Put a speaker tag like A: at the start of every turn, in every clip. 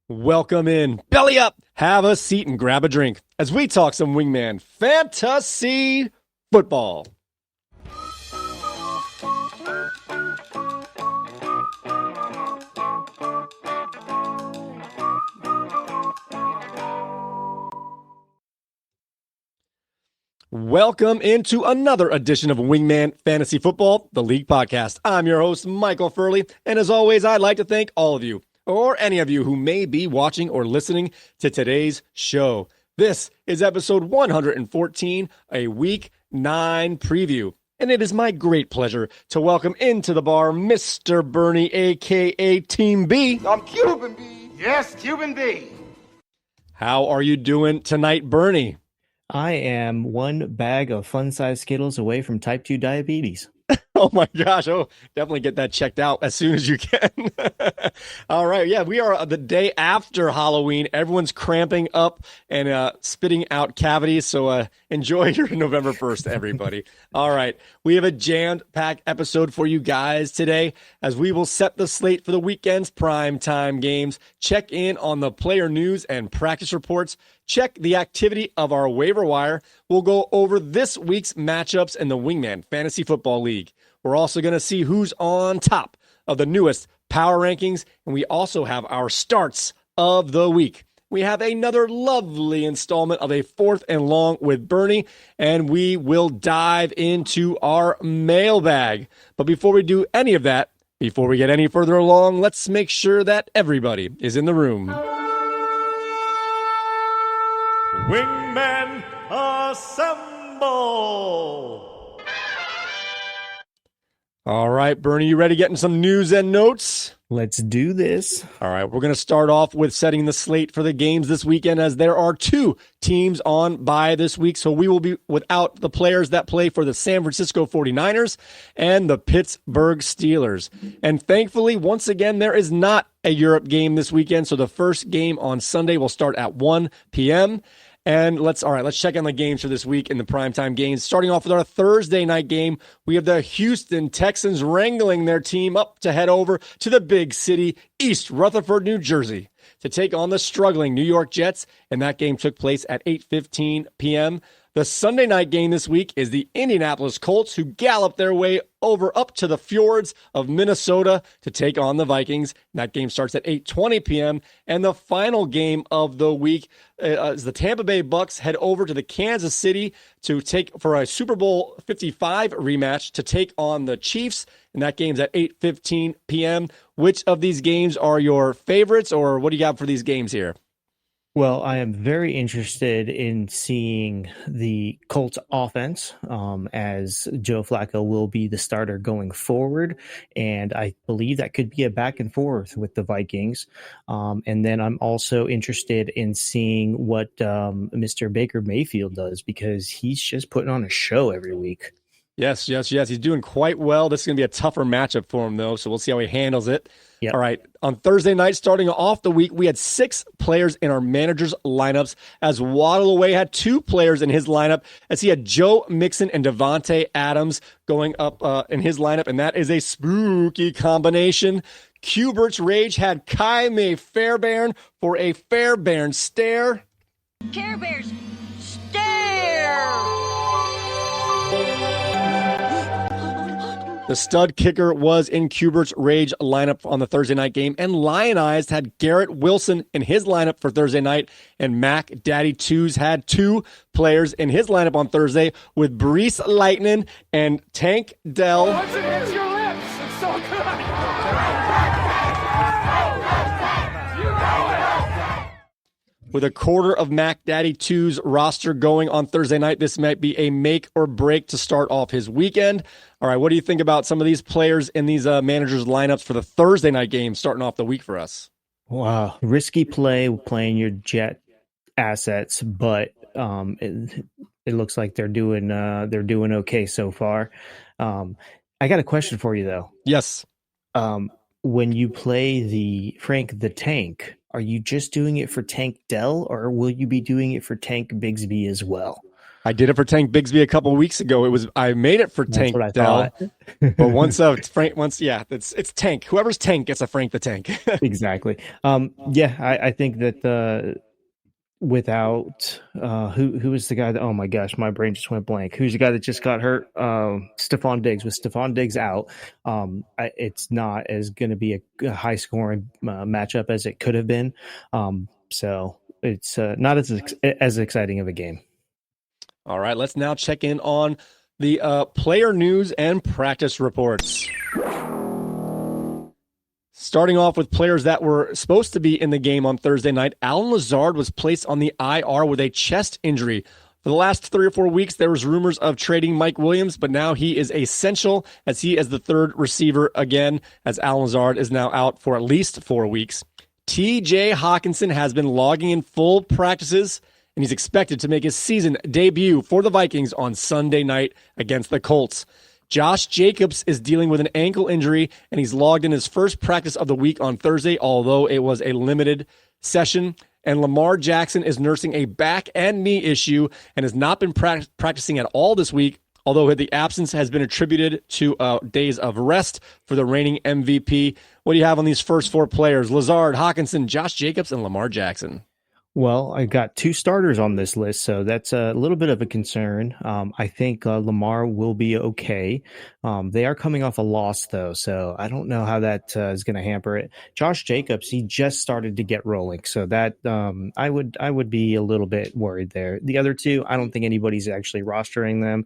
A: Welcome in. Belly up, have a seat, and grab a drink as we talk some Wingman Fantasy Football. Welcome into another edition of Wingman Fantasy Football, the League Podcast. I'm your host, Michael Furley, and as always, I'd like to thank all of you, or any of you who may be watching or listening to today's show. This is episode 114, a Week 9 preview. And it is my great pleasure to welcome into the bar Mr. Bernie, a.k.a. Team B.
B: I'm Cuban B. Yes, Cuban B.
A: How are you doing tonight, Bernie?
C: I am one bag of fun-sized Skittles away from type 2 diabetes.
A: Oh my gosh. Oh, definitely get that checked out as soon as you can. All right. Yeah, we are the day after Halloween. Everyone's cramping up and spitting out cavities. So enjoy your November 1st, everybody. All right. We have a jammed-packed episode for you guys today as we will set the slate for the weekend's primetime games, check in on the player news and practice reports, check the activity of our waiver wire. We'll go over this week's matchups in the Wingman Fantasy Football League. We're also going to see who's on top of the newest power rankings, and we also have our starts of the week. We have another lovely installment of a fourth and long with Bernie, and we will dive into our mailbag. But before we do any of that, before we get any further along, let's make sure that everybody is in the room.
D: Wingmen assemble!
A: All right, Bernie, you ready getting some news and notes?
C: Let's do this.
A: All right, we're going to start off with setting the slate for the games this weekend as there are two teams on bye this week. So we will be without the players that play for the San Francisco 49ers and the Pittsburgh Steelers. And thankfully, once again, there is not a Europe game this weekend. So the first game on Sunday will start at 1 p.m. And let's check on the games for this week in the primetime games. Starting off with our Thursday night game, we have the Houston Texans wrangling their team up to head over to the big city, East Rutherford, New Jersey, to take on the struggling New York Jets. And that game took place at 8:15 p.m. The Sunday night game this week is the Indianapolis Colts, who gallop their way over up to the fjords of Minnesota to take on the Vikings. And that game starts at 8:20 p.m. And the final game of the week is the Tampa Bay Bucks head over to the Kansas City to take for a Super Bowl 55 rematch to take on the Chiefs. And that game's at 8:15 p.m. Which of these games are your favorites, or what do you got for these games here?
C: Well, I am very interested in seeing the Colts offense as Joe Flacco will be the starter going forward. And I believe that could be a back and forth with the Vikings. And then I'm also interested in seeing what Mr. Baker Mayfield does, because he's just putting on a show every week.
A: Yes. He's doing quite well. This is going to be a tougher matchup for him, though, so we'll see how he handles it.
C: Yep.
A: All right. On Thursday night, starting off the week, we had 6 players in our managers' lineups, as Waddle Away had 2 players in his lineup, as he had Joe Mixon and Devontae Adams going up in his lineup, and that is a spooky combination. Cubert's Rage had Kai May Fairbairn for a Fairbairn stare.
E: Care Bears, stare!
A: The stud kicker was in Cubert's Rage lineup on the Thursday night game, and Lionized had Garrett Wilson in his lineup for Thursday night, and Mac Daddy Twos had 2 players in his lineup on Thursday with Brees Lightning and Tank Dell.
B: Once it hits your lips, it's so good. You know it.
A: With a quarter of Mac Daddy 2's roster going on Thursday night, this might be a make or break to start off his weekend. All right, what do you think about some of these players in these managers' lineups for the Thursday night game starting off the week for us?
C: Wow. Risky play playing your Jet assets, but it looks like they're doing okay so far. I got a question for you, though.
A: Yes.
C: When you play the Frank the Tank, are you just doing it for Tank Dell, or will you be doing it for Tank Bigsby as well?
A: I did it for Tank Bigsby a couple weeks ago. I made it for
C: That's
A: Tank
C: what I
A: Dell.
C: thought.
A: But it's Tank. Whoever's Tank gets a Frank the Tank.
C: Exactly. I think that without who was the guy that, oh my gosh, my brain just went blank. Who's the guy that just got hurt? Stephon Diggs. With Stephon Diggs out, it's not as going to be a high scoring matchup as it could have been. So it's not as exciting of a game.
A: All right, let's now check in on the player news and practice reports. Starting off with players that were supposed to be in the game on Thursday night, Allen Lazard was placed on the IR with a chest injury. For the last 3 or 4 weeks, there was rumors of trading Mike Williams, but now he is essential as he is the third receiver again, as Allen Lazard is now out for at least 4 weeks. TJ Hawkinson has been logging in full practices, and he's expected to make his season debut for the Vikings on Sunday night against the Colts. Josh Jacobs is dealing with an ankle injury, and he's logged in his first practice of the week on Thursday, although it was a limited session. And Lamar Jackson is nursing a back and knee issue and has not been practicing at all this week, although the absence has been attributed to days of rest for the reigning MVP. What do you have on these first 4 players? Lazard, Hawkinson, Josh Jacobs, and Lamar Jackson.
C: Well, I got 2 starters on this list, so that's a little bit of a concern. I think Lamar will be okay. They are coming off a loss, though, so I don't know how that is going to hamper it. Josh Jacobs, he just started to get rolling, so that I would be a little bit worried there. The other 2, I don't think anybody's actually rostering them.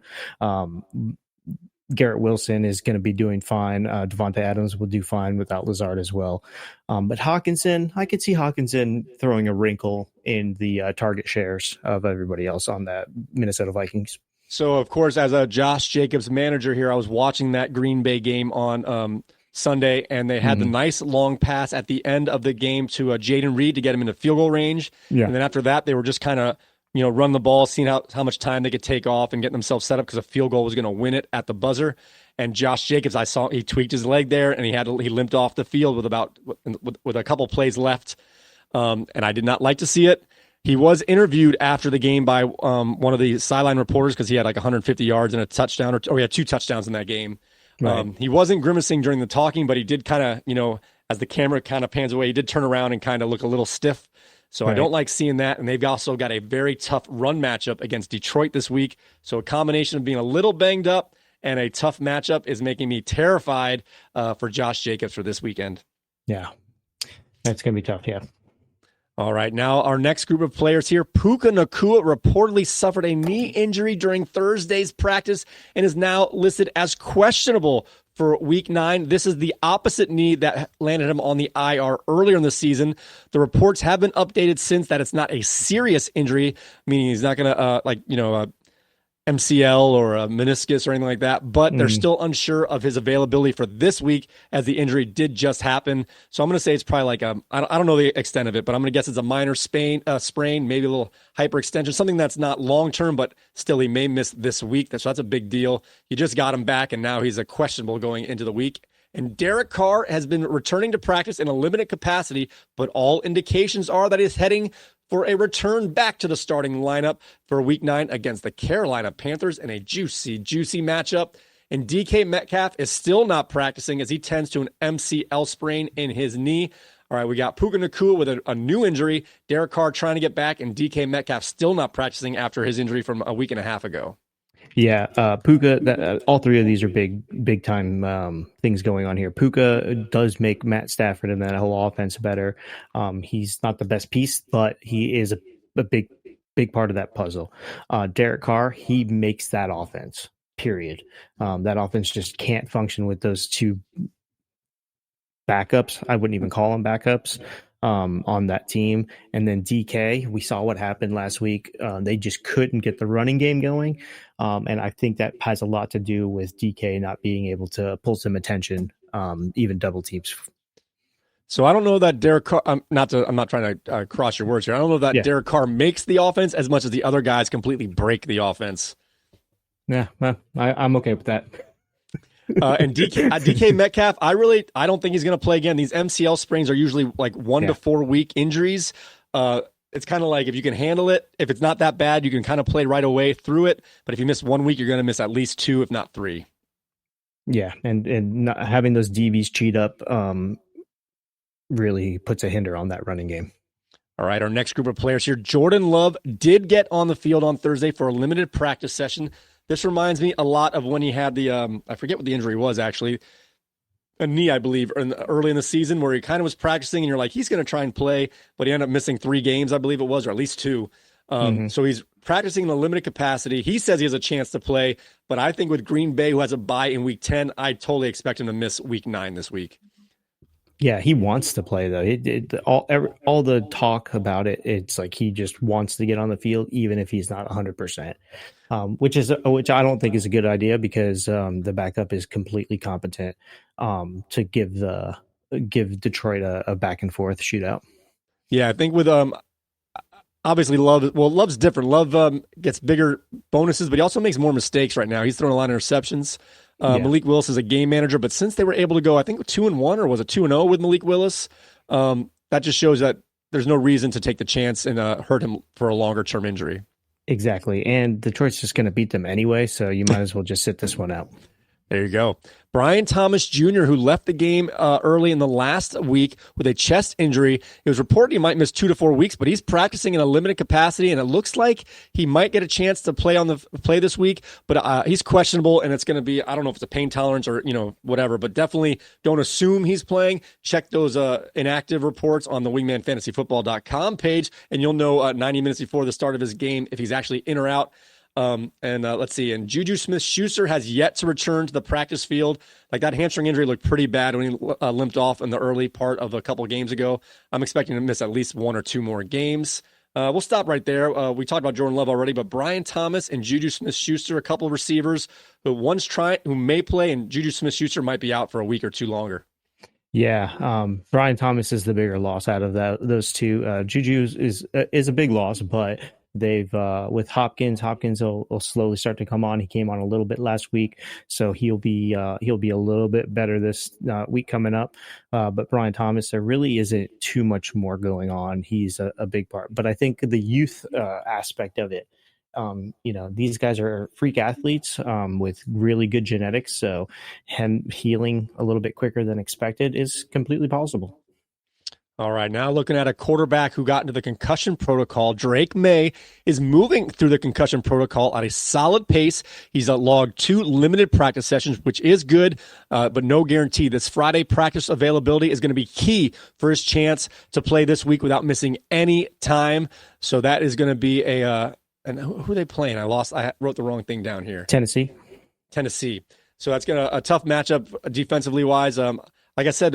C: Garrett Wilson is going to be doing fine. Devontae Adams will do fine without Lazard as well. But Hawkinson, I could see Hawkinson throwing a wrinkle in the target shares of everybody else on that Minnesota Vikings.
A: So, of course, as a Josh Jacobs manager here, I was watching that Green Bay game on Sunday, and they had the nice long pass at the end of the game to Jaden Reed to get him into field goal range. Yeah. And then after that, they were just kind of run the ball, seeing how much time they could take off and get themselves set up because a field goal was going to win it at the buzzer. And Josh Jacobs, I saw he tweaked his leg there, and he limped off the field with a couple plays left. And I did not like to see it. He was interviewed after the game by one of the sideline reporters because he had like 150 yards and a touchdown, or he had 2 touchdowns in that game. Right. He wasn't grimacing during the talking, but he did kind of, as the camera kind of pans away, he did turn around and kind of look a little stiff. So right. I don't like seeing that. And they've also got a very tough run matchup against Detroit this week. So a combination of being a little banged up and a tough matchup is making me terrified for Josh Jacobs for this weekend.
C: Yeah, that's going to be tough, yeah.
A: All right, now our next group of players here. Puka Nacua reportedly suffered a knee injury during Thursday's practice and is now listed as questionable for Week 9. This is the opposite knee that landed him on the IR earlier in the season. The reports have been updated since that it's not a serious injury, meaning he's not going to, MCL or a meniscus or anything like that, but they're still unsure of his availability for this week as the injury did just happen. So I'm going to say it's probably like I don't know the extent of it, but I'm going to guess it's a minor sprain, maybe a little hyperextension, something that's not long-term, but still he may miss this week. So that's a big deal. You just got him back, and now he's a questionable going into the week. And Derek Carr has been returning to practice in a limited capacity, but all indications are that he's heading for a return back to the starting lineup for Week 9 against the Carolina Panthers in a juicy matchup. And DK Metcalf is still not practicing as he tends to an MCL sprain in his knee. All right, we got Puka Nacua with a new injury, Derek Carr trying to get back, and DK Metcalf still not practicing after his injury from a week and a half ago.
C: Yeah, Puka, all 3 of these are big time things going on here. Puka does make Matt Stafford and that whole offense better. He's not the best piece, but he is a big part of that puzzle. Derek Carr, he makes that offense, period. That offense just can't function with those 2 backups. I wouldn't even call them backups. On that team. And then DK, we saw what happened last week. They just couldn't get the running game going. And I think that has a lot to do with DK not being able to pull some attention, even double teams.
A: So I don't know that Derek Carr, I'm not trying to cross your words here. I don't know that Derek Carr makes the offense as much as the other guys completely break the offense.
C: Yeah, well, I'm okay with that.
A: And DK Metcalf, I don't think he's going to play again. These MCL sprains are usually like 1 to 4 week injuries. it's kind of like if you can handle it, if it's not that bad, you can kind of play right away through it. But if you miss 1 week, you're going to miss at least 2, if not 3.
C: Yeah, and not having those DBs cheat up really puts a hinder on that running game.
A: All right, our next group of players here. Jordan Love did get on the field on Thursday for a limited practice session. This reminds me a lot of when he had the, I forget what the injury was actually, a knee, I believe, early in the season where he kind of was practicing and you're like, he's going to try and play, but he ended up missing 3 games, I believe it was, or at least 2. So he's practicing in a limited capacity. He says he has a chance to play, but I think with Green Bay, who has a bye in week 10, I totally expect him to miss week 9 this week.
C: Yeah, he wants to play though. All the talk about it, it's like he just wants to get on the field, even if he's not 100%. Which I don't think is a good idea because the backup is completely competent to give Detroit a back and forth shootout.
A: Yeah, I think with obviously Love's different. Love gets bigger bonuses, but he also makes more mistakes right now. He's throwing a lot of interceptions. Malik Willis is a game manager, but since they were able to go, I think 2-1 or was it 2-0 with Malik Willis, that just shows that there's no reason to take the chance and hurt him for a longer term injury.
C: Exactly, and Detroit's just going to beat them anyway, so you might as well just sit this one out.
A: There you go. Brian Thomas Jr., who left the game early in the last week with a chest injury. It was reported he might miss 2 to 4 weeks, but he's practicing in a limited capacity, and it looks like he might get a chance to play this week. But he's questionable, and it's going to be, I don't know if it's a pain tolerance or whatever, but definitely don't assume he's playing. Check those inactive reports on the wingmanfantasyfootball.com page, and you'll know 90 minutes before the start of his game if he's actually in or out. Let's see. And Juju Smith-Schuster has yet to return to the practice field. Like that hamstring injury looked pretty bad when he limped off in the early part of a couple of games ago. I'm expecting to miss at least 1 or 2 more games. We'll stop right there. We talked about Jordan Love already, but Brian Thomas and Juju Smith-Schuster, a couple of receivers who may play, and Juju Smith-Schuster might be out for a week or 2 longer.
C: Yeah, Brian Thomas is the bigger loss out of those two. Juju is a big loss, but they've with Hopkins will slowly start to come on. He came on a little bit last week, so he'll be a little bit better this week coming up. But Brian Thomas, there really isn't too much more going on. He's a big part, but I think the youth aspect of it. These guys are freak athletes with really good genetics, so him healing a little bit quicker than expected is completely possible.
A: All right, now looking at a quarterback who got into the concussion protocol, Drake May is moving through the concussion protocol at a solid pace. He's logged 2 limited practice sessions, which is good, but no guarantee. This Friday practice availability is going to be key for his chance to play this week without missing any time. So that is going to be and who are they playing? I wrote the wrong thing down here.
C: Tennessee.
A: So that's a tough matchup defensively wise. Like I said,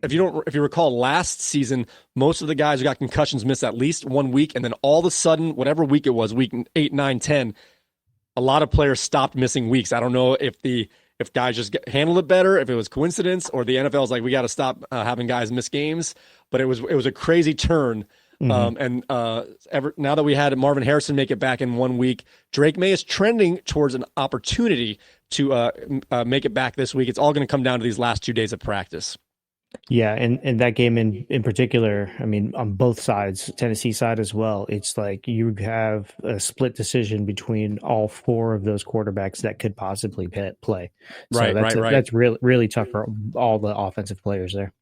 A: if you recall last season, most of the guys who got concussions missed at least 1 week, and then all of a sudden, whatever week it was, week 8, 9, 10, a lot of players stopped missing weeks. I don't know if guys just handled it better, if it was coincidence, or the NFL's like, we got to stop having guys miss games. But it was a crazy turn. Now that we had Marvin Harrison make it back in 1 week, Drake May is trending towards an opportunity to make it back this week. It's all going to come down to these last 2 days of practice.
C: Yeah, and that game in particular, I mean, on both sides, Tennessee side as well, it's like you have a split decision between all 4 of those quarterbacks that could possibly play. So
A: right.
C: That's really, really tough for all the offensive players there.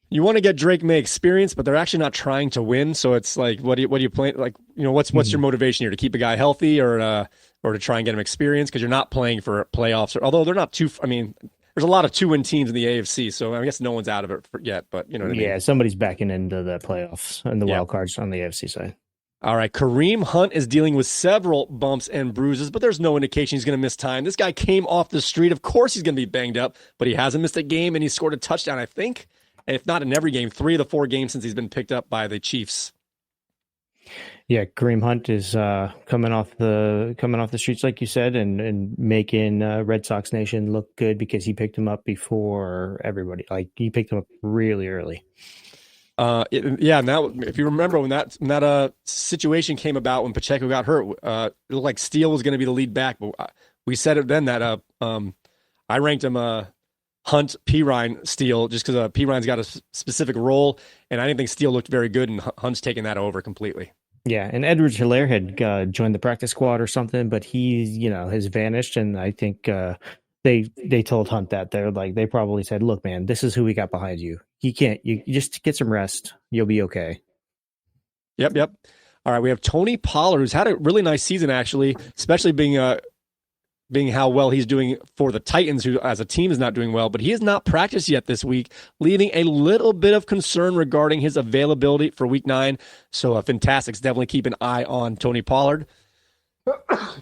A: You want to get Drake May experience, but they're actually not trying to win. So it's like, what do you play? Like, what's your motivation here, to keep a guy healthy or to try and get him experience? Because you're not playing for playoffs, although they're not too. I mean, there's a lot of 2-win teams in the AFC, so I guess no one's out of it yet. But you know what I mean?
C: Yeah, somebody's backing into the playoffs and the wild cards on the AFC side.
A: All right, Kareem Hunt is dealing with several bumps and bruises, but there's no indication he's going to miss time. This guy came off the street. Of course he's going to be banged up, but he hasn't missed a game, and he scored a touchdown, I think. And if not in every game, 3 of the 4 games since he's been picked up by the Chiefs.
C: Yeah, Kareem Hunt is coming off the streets, like you said, and making Red Sox Nation look good because he picked him up before everybody. Like, he picked him up really early.
A: Now if you remember when that situation came about when Pacheco got hurt, it looked like Steele was going to be the lead back. But we said it then that I ranked him Hunt Pirine Steele, just because Pirine's got a specific role, and I didn't think Steele looked very good, and Hunt's taking that over completely.
C: Yeah, and Edward Hilaire had joined the practice squad or something, but he, has vanished, and I think they told Hunt that they probably said, "Look, man, this is who we got behind you. You just get some rest. You'll be okay."
A: Yep. All right, we have Tony Pollard, who's had a really nice season actually, especially being how well he's doing for the Titans, who as a team is not doing well, but he has not practiced yet this week, leaving a little bit of concern regarding his availability for week 9. So Fantastics definitely keep an eye on Tony Pollard.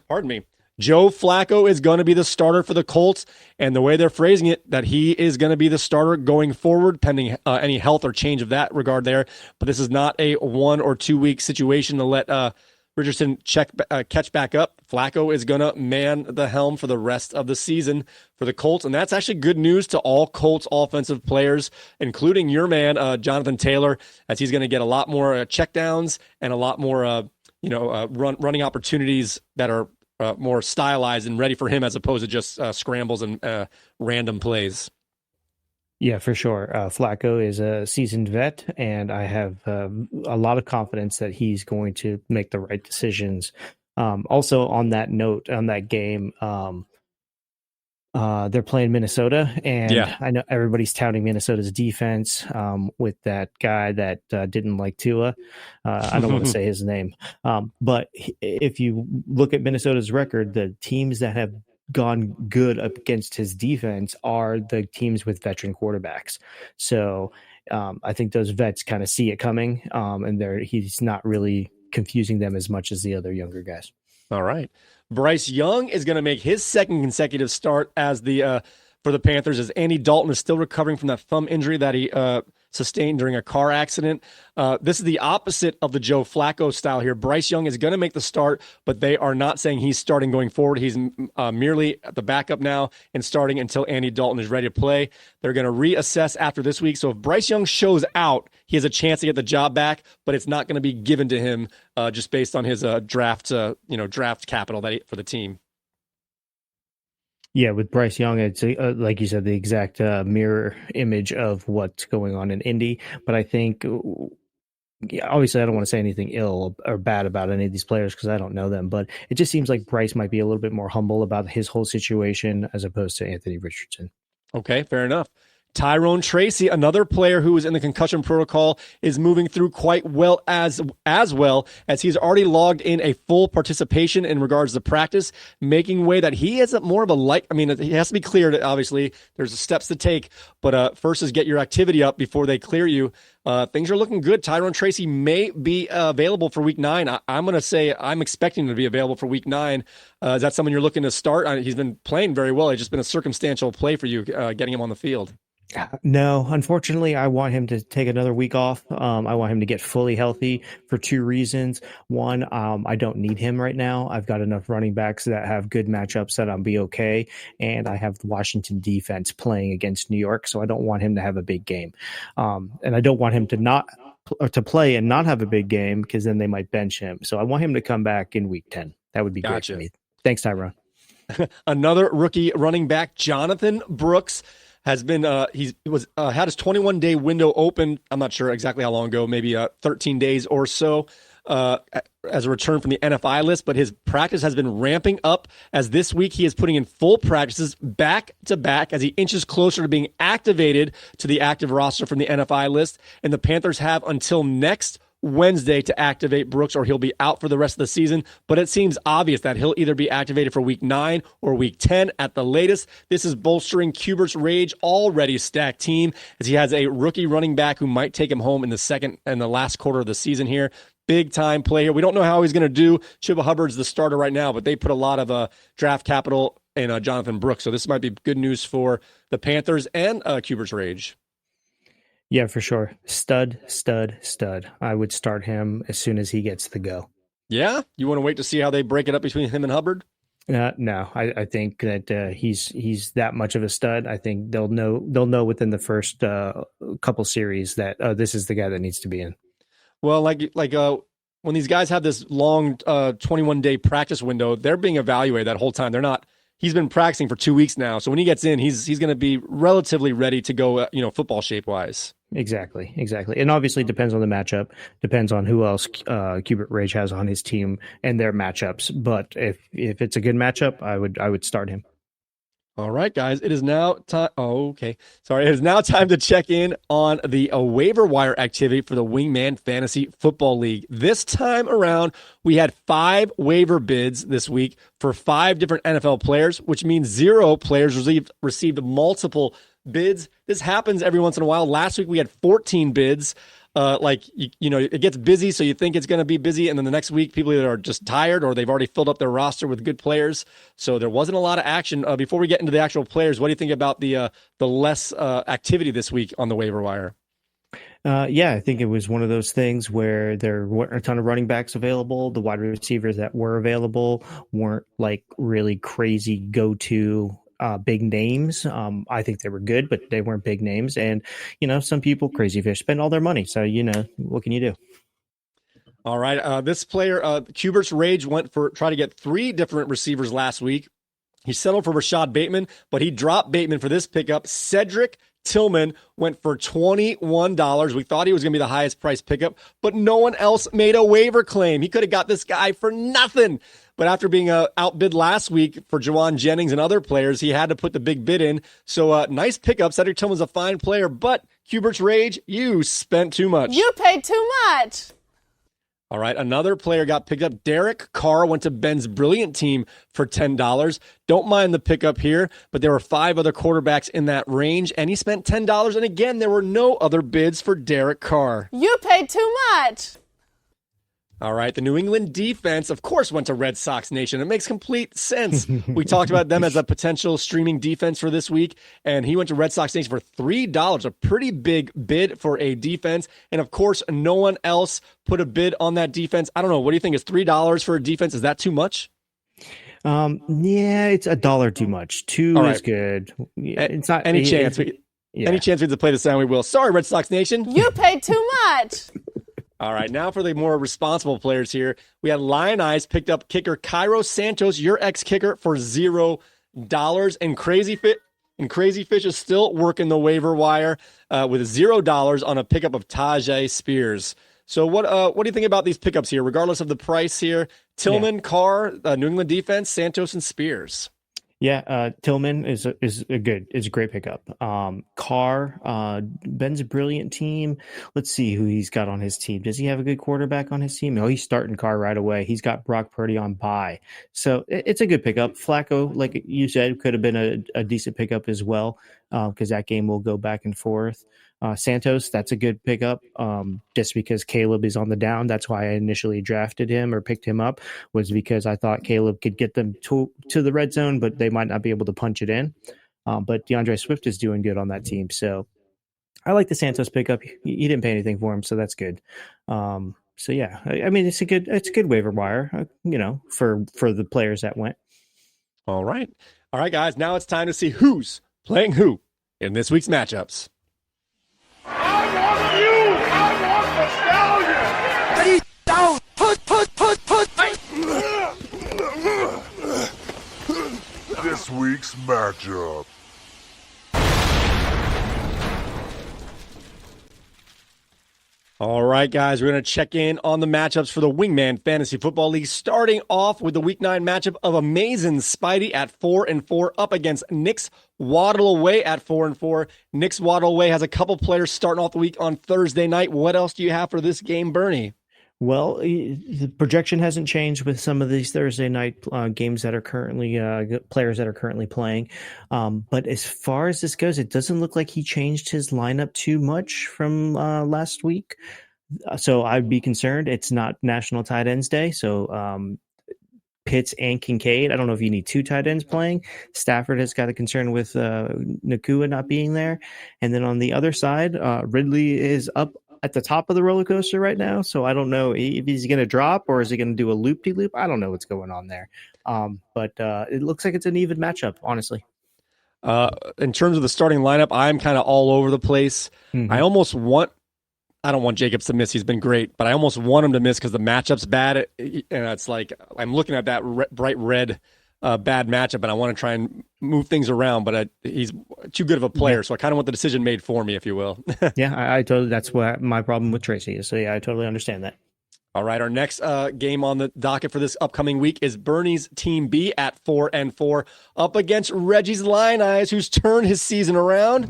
A: Pardon me. Joe Flacco is going to be the starter for the Colts, and the way they're phrasing it, that he is going to be the starter going forward, pending any health or change of that regard there. But this is not a 1 or 2 week situation to let Richardson catch back up. Flacco is going to man the helm for the rest of the season for the Colts, and that's actually good news to all Colts offensive players, including your man, Jonathan Taylor, as he's going to get a lot more checkdowns and a lot more running opportunities that are more stylized and ready for him, as opposed to just scrambles and random plays.
C: Yeah, for sure. Flacco is a seasoned vet, and I have a lot of confidence that he's going to make the right decisions. Also, on that note, on that game, they're playing Minnesota, and I know everybody's touting Minnesota's defense with that guy that didn't like Tua. I don't want to say his name, but if you look at Minnesota's record, the teams that have gone good up against his defense are the teams with veteran quarterbacks. So I think those vets kind of see it coming, and he's not really confusing them as much as the other younger guys.
A: All right. Bryce Young is going to make his second consecutive start as for the Panthers, as Andy Dalton is still recovering from that thumb injury that he sustained during a car accident. This is the opposite of the Joe Flacco style here. Bryce Young is going to make the start, but they are not saying he's starting going forward. He's merely the backup now and starting until Andy Dalton is ready to play. They're going to reassess after this week. So if Bryce Young shows out, he has a chance to get the job back, but it's not going to be given to him just based on his draft capital for the team.
C: Yeah, with Bryce Young, it's like you said, the exact mirror image of what's going on in Indy. But I think, obviously, I don't want to say anything ill or bad about any of these players because I don't know them. But it just seems like Bryce might be a little bit more humble about his whole situation as opposed to Anthony Richardson.
A: Okay, fair enough. Tyrone Tracy, another player who is in the concussion protocol, is moving through quite well as well as he's already logged in a full participation in regards to practice, making way that he is more of a light. I mean, he has to be cleared. Obviously, there's steps to take, but first is get your activity up before they clear you. Things are looking good. Tyrone Tracy may be available for week 9. I'm going to say I'm expecting him to be available for week 9. Is that someone you're looking to start? He's been playing very well. It's just been a circumstantial play for you getting him on the field.
C: No, unfortunately, I want him to take another week off. I want him to get fully healthy for 2 reasons. One, I don't need him right now. I've got enough running backs that have good matchups that I'll be okay. And I have the Washington defense playing against New York, so I don't want him to have a big game. And I don't want him to play and not have a big game because then they might bench him. So I want him to come back in week 10. That would be great for me. Thanks, Tyrone.
A: Another rookie running back, Jonathan Brooks, has been had his 21-day window open. I'm not sure exactly how long ago, maybe 13 days or so, as a return from the NFI list. But his practice has been ramping up, as this week he is putting in full practices back to back as he inches closer to being activated to the active roster from the NFI list. And the Panthers have until next Wednesday to activate Brooks, or he'll be out for the rest of the season. But it seems obvious that he'll either be activated for week 9 or week 10 at the latest. This is bolstering Cubert's Rage already stacked team, as he has a rookie running back who might take him home in the second and the last quarter of the season here. Big time player. We don't know how he's going to do. Chuba Hubbard's the starter right now, but they put a lot of draft capital in Jonathan Brooks. So this might be good news for the Panthers and Cubert's Rage.
C: Yeah, for sure. Stud. I would start him as soon as he gets the go.
A: Yeah? You want to wait to see how they break it up between him and Hubbard?
C: No, I think that he's that much of a stud. I think they'll know within the first couple series that this is the guy that needs to be in.
A: Well, like when these guys have this long 21-day practice window, they're being evaluated that whole time. They're not he's been practicing for 2 weeks now. So when he gets in, he's going to be relatively ready to go, football shape wise.
C: Exactly. And obviously it depends on the matchup, depends on who else Qbert Rage has on his team and their matchups. But if it's a good matchup, I would start him.
A: All right, guys, it is now time. Oh, okay. Sorry. It is now time to check in on the waiver wire activity for the Wingman Fantasy Football League. This time around, we had 5 waiver bids this week for 5 different NFL players, which means 0 players received multiple bids. This happens every once in a while. Last week, we had 14 bids. It gets busy, so you think it's going to be busy, and then the next week, people either are just tired or they've already filled up their roster with good players. So there wasn't a lot of action. Before we get into the actual players, what do you think about the less activity this week on the waiver wire?
C: I think it was one of those things where there weren't a ton of running backs available. The wide receivers that were available weren't like really crazy go-to big names. I think they were good, but they weren't big names. And, some people, crazy fish, spend all their money. So, what can you do?
A: All right. This player, Qbert's Rage, try to get 3 different receivers last week. He settled for Rashad Bateman, but he dropped Bateman for this pickup. Cedric Tillman went for $21. We thought he was going to be the highest price pickup, but no one else made a waiver claim. He could have got this guy for nothing. But after being outbid last week for Jawan Jennings and other players, he had to put the big bid in. So nice pickup. Cedric Tillman's a fine player, but Qbert's Rage, you spent too much.
D: You paid too much.
A: All right, another player got picked up. Derek Carr went to Ben's Brilliant team for $10. Don't mind the pickup here, but there were 5 other quarterbacks in that range, and he spent $10. And again, there were no other bids for Derek Carr.
D: You paid too much.
A: All right, the New England defense, of course, went to Red Sox Nation. It makes complete sense. We talked about them as a potential streaming defense for this week, and he went to Red Sox Nation for $3, a pretty big bid for a defense. And, of course, no one else put a bid on that defense. I don't know. What do you think? Is $3 for a defense? Is that too much?
C: Yeah, it's $1 too much. 2
A: right.
C: is good. It's not
A: any chance. Any chance we have to play the sound, we will. Sorry, Red Sox Nation.
D: You paid too much.
A: All right, now for the more responsible players here. We had Lion Eyes picked up kicker Cairo Santos, your ex-kicker, for $0. And Crazy Fish is still working the waiver wire with $0 on a pickup of Tajay Spears. So what do you think about these pickups here, regardless of the price here? Tillman, Carr, New England defense, Santos, and Spears.
C: Yeah, Tillman is a great pickup. Carr, Ben's Brilliant team. Let's see who he's got on his team. Does he have a good quarterback on his team? No, he's starting Carr right away. He's got Brock Purdy on bye. So it's a good pickup. Flacco, like you said, could have been a decent pickup as well, because that game will go back and forth. Santos, that's a good pickup. Just because Caleb is on the down, that's why I initially drafted him or picked him up, was because I thought Caleb could get them to the red zone, but they might not be able to punch it in. But DeAndre Swift is doing good on that team, so I like the Santos pickup. You didn't pay anything for him, so that's good. So yeah, I mean it's a good waiver wire, for the players that went.
A: All right, guys. Now it's time to see who's playing who in this week's matchups.
F: This week's matchup.
A: All right, guys, we're going to check in on the matchups for the Wingman Fantasy Football League, starting off with the Week 9 matchup of Amazing Spidey at 4-4 up against Nick's Waddle Away at 4-4. Nick's Waddle Away has a couple players starting off the week on Thursday night. What else do you have for this game, Bernie?
C: Well, the projection hasn't changed with some of these Thursday night games that are currently players that are currently playing. But as far as this goes, it doesn't look like he changed his lineup too much from last week. So I'd be concerned. It's not National Tight Ends Day. So Pitts and Kincaid, I don't know if you need 2 tight ends playing. Stafford has got a concern with Nakua not being there. And then on the other side, Ridley is up at the top of the roller coaster right now, so I don't know if he's going to drop or is he going to do a loop-de-loop. I don't know what's going on there, but it looks like it's an even matchup, honestly.
A: In terms of the starting lineup, I'm kind of all over the place.
C: Mm-hmm.
A: I don't want Jacobs to miss. He's been great, but I almost want him to miss because the matchup's bad. And it's like I'm looking at that bright red bad matchup, and I want to try and move things around, but he's too good of a player, so I kind of want the decision made for me, if you will.
C: Yeah, I totally. That's what my problem with Tracy is. So yeah, I totally understand that.
A: All right, our next game on the docket for this upcoming week is Bernie's Team B at 4-4 up against Reggie's Lion Eyes, who's turned his season around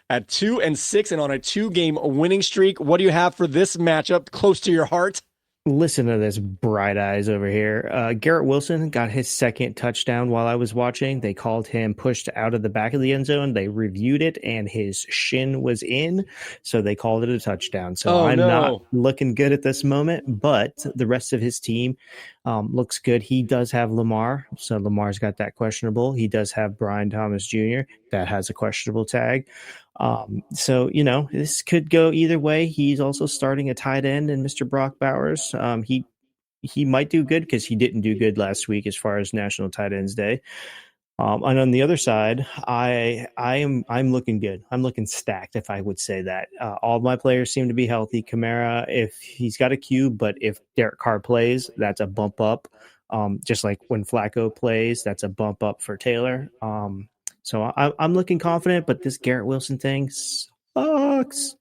A: at 2-6 and on a 2-game winning streak. What do you have for this matchup close to your heart?
C: Listen to this bright eyes over here. Garrett Wilson got his second touchdown while I was watching. They called him pushed out of the back of the end zone. They reviewed it, and his shin was in, so they called it a touchdown. So I'm not looking good at this moment, but the rest of his team looks good. He does have Lamar, so Lamar's got that questionable. He does have Brian Thomas Jr. that has a questionable tag. So, this could go either way. He's also starting a tight end in Mr. Brock Bowers. He might do good because he didn't do good last week as far as National Tight Ends Day. And on the other side, I'm looking good. I'm looking stacked, if I would say that. All of my players seem to be healthy. Kamara, if he's got a cube, but if Derek Carr plays, that's a bump up. Just like when Flacco plays, that's a bump up for Taylor. So I'm looking confident, but this Garrett Wilson thing sucks.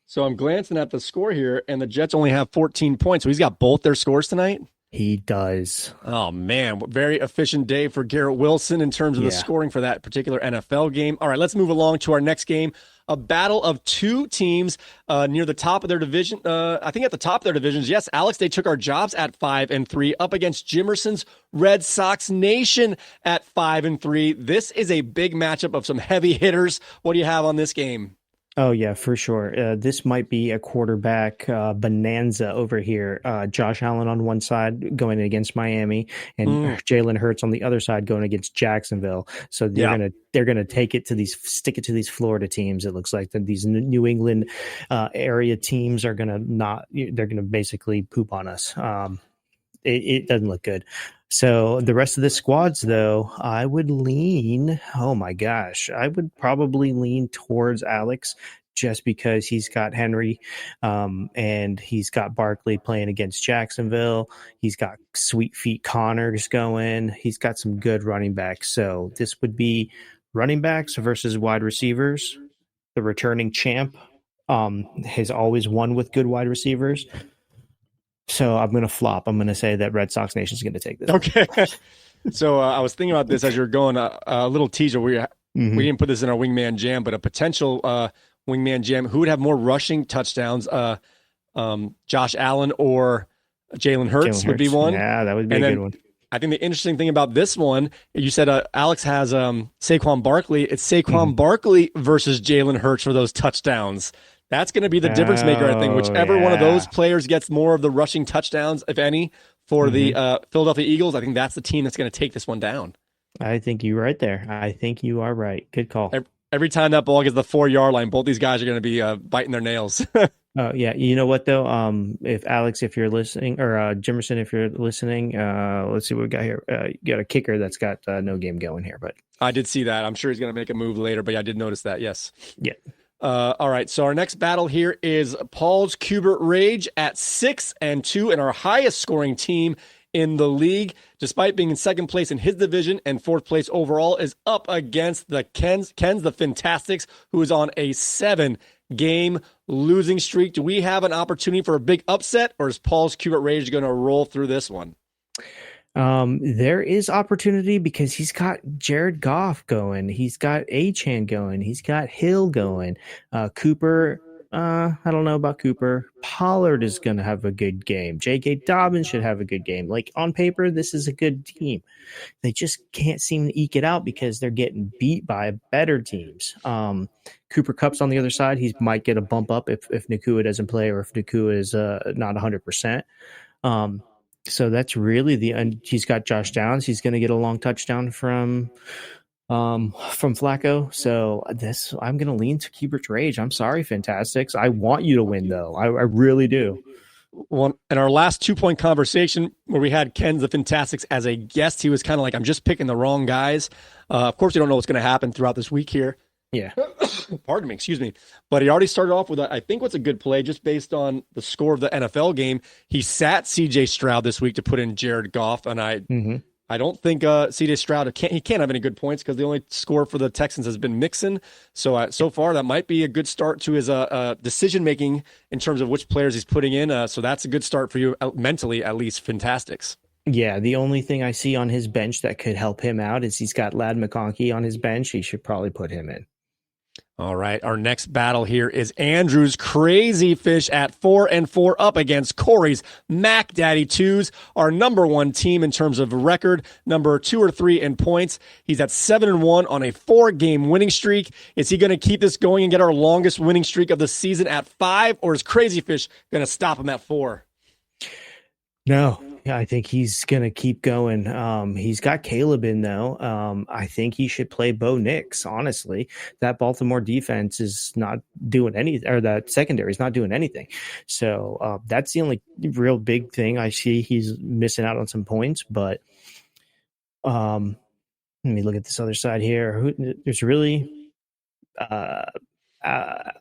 A: So I'm glancing at the score here, and the Jets only have 14 points. So he's got both their scores tonight?
C: He does.
A: Oh, man. Very efficient day for Garrett Wilson in terms of the scoring for that particular NFL game. All right, let's move along to our next game. A battle of two teams near the top of their division. I think at the top of their divisions. Yes, Alex, they took our jobs at 5-3 up against Jimerson's Red Sox Nation at 5-3. This is a big matchup of some heavy hitters. What do you have on this game?
C: Oh, yeah, for sure. This might be a quarterback bonanza over here. Josh Allen on one side going against Miami, and Jalen Hurts on the other side going against Jacksonville. So they're gonna stick it to these Florida teams. It looks like that these New England area teams are they're gonna basically poop on us. It doesn't look good. So the rest of the squads, though, I would probably lean towards Alex just because he's got Henry and he's got Barkley playing against Jacksonville. He's got Sweet Feet Connors going. He's got some good running backs. So this would be running backs versus wide receivers. The returning champ has always won with good wide receivers. So I'm going to flop. I'm going to say that Red Sox Nation is going to take this.
A: Okay. So I was thinking about this as you were going. A little teaser. We didn't put this in our Wingman Jam, but a potential Wingman Jam. Who would have more rushing touchdowns? Josh Allen or Jalen Hurts would be one.
C: Yeah, that would be a good one.
A: I think the interesting thing about this one, you said Alex has Saquon Barkley. It's Saquon Barkley versus Jalen Hurts for those touchdowns. That's going to be the difference maker, I think. Whichever one of those players gets more of the rushing touchdowns, if any, for the Philadelphia Eagles, I think that's the team that's going to take this one down.
C: I think you're right there. I think you are right. Good call.
A: Every time that ball gets the 4-yard line, both these guys are going to be biting their nails.
C: Oh, yeah. You know what, though? If Alex, if you're listening, or Jimerson, if you're listening, let's see what we got here. You got a kicker that's got no game going here. But
A: I did see that. I'm sure he's going to make a move later, but I did notice that, yes.
C: Yeah.
A: All right, so our next battle here is Paul's Kubert Rage at 6-2 and our highest scoring team in the league, despite being in second place in his division and fourth place overall, is up against the Ken's the Fantastics, who is on a 7-game losing streak. Do we have an opportunity for a big upset, or is Paul's Kubert Rage going to roll through this one?
C: There is opportunity because he's got Jared Goff going. He's got Achane going. He's got Hill going. Cooper, I don't know about Cooper. Pollard is going to have a good game. J.K. Dobbins should have a good game. Like, on paper, this is a good team. They just can't seem to eke it out because they're getting beat by better teams. Cooper Kupp's on the other side. He might get a bump up if Nakua doesn't play or if Nakua is not 100%. So that's really he's got Josh Downs. He's going to get a long touchdown from Flacco. So I'm going to lean to Kubert's Rage. I'm sorry, Fantastics. I want you to win, though. I really do.
A: Well, in our last 2-point conversation where we had Ken the Fantastics as a guest, he was kind of like, I'm just picking the wrong guys. Of course, you don't know what's going to happen throughout this week here.
C: Yeah.
A: Pardon me, excuse me. But he already started off with, I think what's a good play just based on the score of the NFL game. He sat CJ Stroud this week to put in Jared Goff, and I don't think CJ Stroud he can't have any good points because the only score for the Texans has been Mixon. So so far that might be a good start to his decision making in terms of which players he's putting in. So that's a good start for you mentally, at least. Fantastics.
C: Yeah, the only thing I see on his bench that could help him out is he's got Ladd McConkey on his bench. He should probably put him in.
A: All right, our next battle here is Andrew's Crazy Fish at 4-4 up against Corey's Mac Daddy 2s, our number one team in terms of record, number 2 or 3 in points. He's at 7-1 on a 4-game winning streak. Is he going to keep this going and get our longest winning streak of the season at 5, or is Crazy Fish going to stop him at 4?
C: No, I think he's going to keep going. He's got Caleb in, though. I think he should play Bo Nix, honestly. That Baltimore defense is not doing anything, or that secondary is not doing anything. So that's the only real big thing I see. He's missing out on some points, but let me look at this other side here. There's really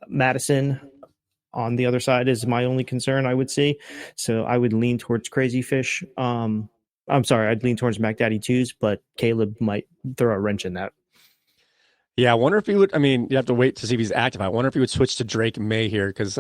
C: Madison on the other side is my only concern, I would say. So I would lean towards Crazy Fish. I'm sorry, I'd lean towards Mac Daddy 2s, but Caleb might throw a wrench in that.
A: Yeah, I wonder if he would. I mean, you have to wait to see if he's active. I wonder if he would switch to Drake May here because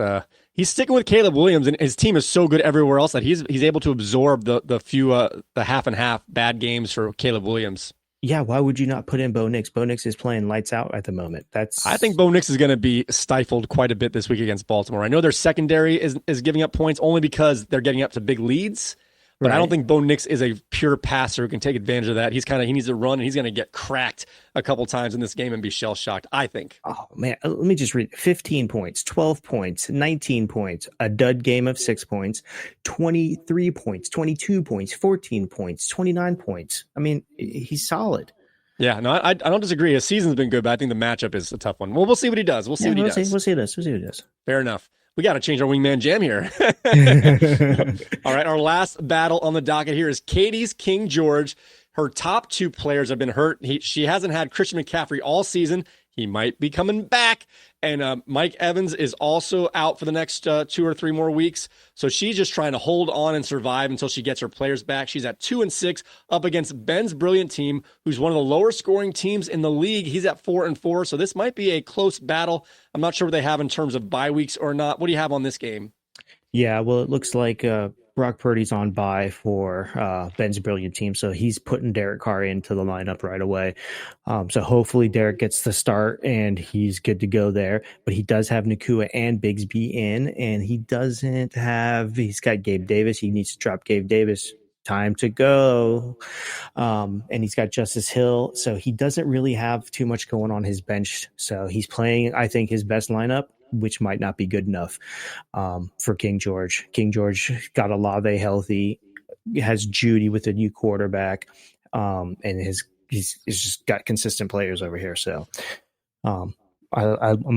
A: he's sticking with Caleb Williams, and his team is so good everywhere else that he's able to absorb the few the half and half bad games for Caleb Williams.
C: Yeah, why would you not put in Bo Nix? Bo Nix is playing lights out at the moment.
A: I think Bo Nix is going to be stifled quite a bit this week against Baltimore. I know their secondary is giving up points only because they're getting up to big leads. But I don't think Bo Nix is a pure passer who can take advantage of that. He needs to run, and he's going to get cracked a couple times in this game and be shell-shocked, I think.
C: Oh, man. Let me just read 15 points, 12 points, 19 points, a dud game of 6 points, 23 points, 22 points, 14 points, 29 points. I mean, he's solid.
A: Yeah, no, I don't disagree. His season's been good, but I think the matchup is a tough one. Well, we'll see what he does. We'll see what he does.
C: We'll see what he does.
A: Fair enough. We got to change our Wingman Jam here. All right, our last battle on the docket here is Katie's King George. Her top 2 players have been hurt. She hasn't had Christian McCaffrey all season. He might be coming back. And Mike Evans is also out for the next 2 or 3 more weeks. So she's just trying to hold on and survive until she gets her players back. She's at 2-6 up against Ben's brilliant team, who's one of the lower scoring teams in the league. He's at 4-4. So this might be a close battle. I'm not sure what they have in terms of bye weeks or not. What do you have on this game?
C: Yeah, well, it looks like Brock Purdy's on bye for Ben's brilliant team, so he's putting Derek Carr into the lineup right away. So hopefully Derek gets the start and he's good to go there. But he does have Nakua and Bigsby in, and he's got Gabe Davis. He needs to drop Gabe Davis. Time to go. And he's got Justice Hill. So he doesn't really have too much going on his bench. So he's playing, I think, his best lineup, which might not be good enough for King George. King George got Olave healthy, has Judy with a new quarterback, and he's just got consistent players over here. So I'm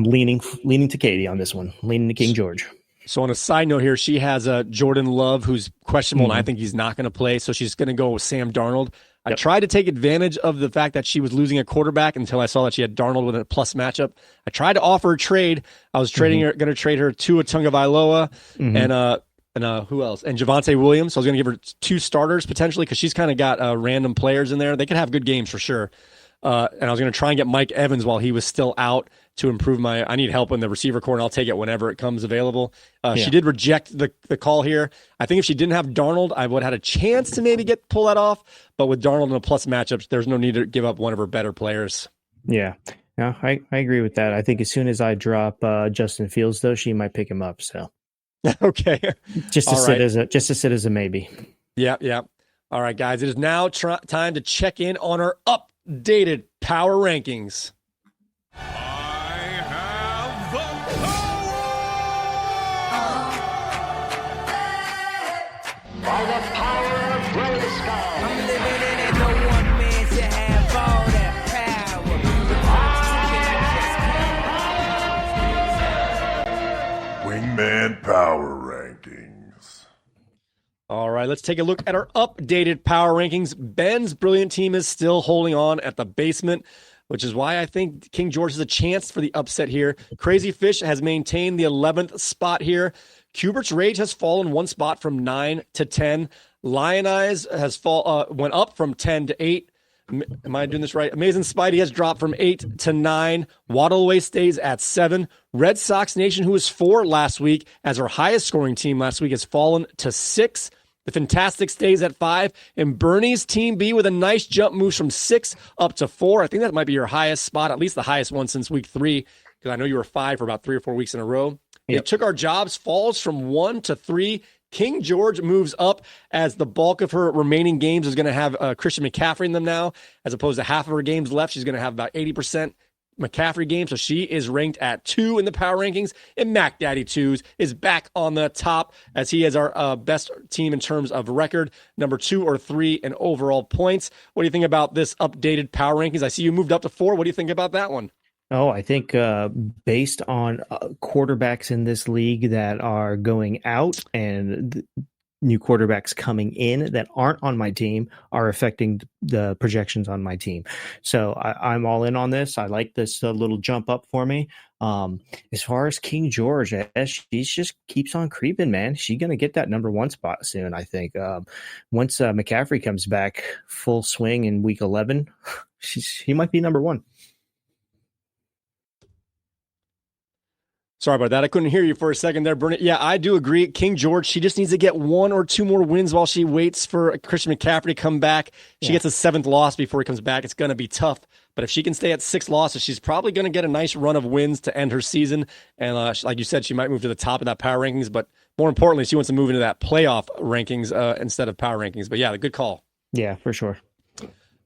C: leaning to Katie on this one, leaning to King George.
A: So on a side note here, she has Jordan Love, who's questionable, and I think he's not going to play. So she's going to go with Sam Darnold. I tried to take advantage of the fact that she was losing a quarterback until I saw that she had Darnold with a plus matchup. I tried to offer a trade. I was going to trade her Tua Tagovailoa and who else? And Javonte Williams. So I was going to give her 2 starters potentially because she's kind of got random players in there. They could have good games for sure. And I was going to try and get Mike Evans while he was still out to improve I need help in the receiver corner. I'll take it whenever it comes available. She did reject the call here. I think if she didn't have Darnold, I would have had a chance to maybe pull that off. But with Darnold in a plus matchup, there's no need to give up one of her better players.
C: Yeah. No, I agree with that. I think as soon as I drop Justin Fields, though, she might pick him up. So
A: okay,
C: just to sit as a maybe.
A: Yeah. All right, guys, it is now time to check in on our updated power rankings.
B: By the power of Grayskull.
G: I'm living in it, no one man should have all that power.
F: Wingman Power Rankings.
A: All right, let's take a look at our updated power rankings. Ben's brilliant team is still holding on at the basement. which is why I think King George has a chance for the upset here. Crazy Fish has maintained the 11th spot here. Cubert's Rage has fallen one spot from 9 to 10. Lion Eyes has went up from 10 to 8. Am I doing this right? Amazing Spidey has dropped from 8 to 9. Waddle Away stays at 7. Red Sox Nation, who was 4 last week, as our highest scoring team last week, has fallen to 6. The Fantastic stays at 5. And Bernie's Team B with a nice jump moves from 6 up to 4. I think that might be your highest spot, at least the highest one since week 3, because I know you were 5 for about 3 or 4 weeks in a row. It took our jobs, falls from 1 to 3. King George moves up as the bulk of her remaining games is going to have Christian McCaffrey in them now, as opposed to half of her games left. She's going to have about 80% McCaffrey games, so she is ranked at 2 in the power rankings. And Mac Daddy 2s is back on the top, as he is our best team in terms of record, number 2 or 3 in overall points. What do you think about this updated power rankings? I see you moved up to 4. What do you think about that one?
C: Oh, I think based on quarterbacks in this league that are going out and new quarterbacks coming in that aren't on my team are affecting the projections on my team. So I'm all in on this. I like this little jump up for me. As far as King George, she just keeps on creeping, man. She's going to get that number 1 spot soon, I think. Once McCaffrey comes back full swing in week 11, he might be number 1.
A: Sorry about that. I couldn't hear you for a second there, Bernie. Yeah, I do agree. King George, she just needs to get 1 or 2 more wins while she waits for Christian McCaffrey to come back. She gets a 7th loss before he comes back. It's going to be tough. But if she can stay at 6 losses, she's probably going to get a nice run of wins to end her season. And like you said, she might move to the top of that power rankings. But more importantly, she wants to move into that playoff rankings instead of power rankings. But yeah, good call.
C: Yeah, for sure.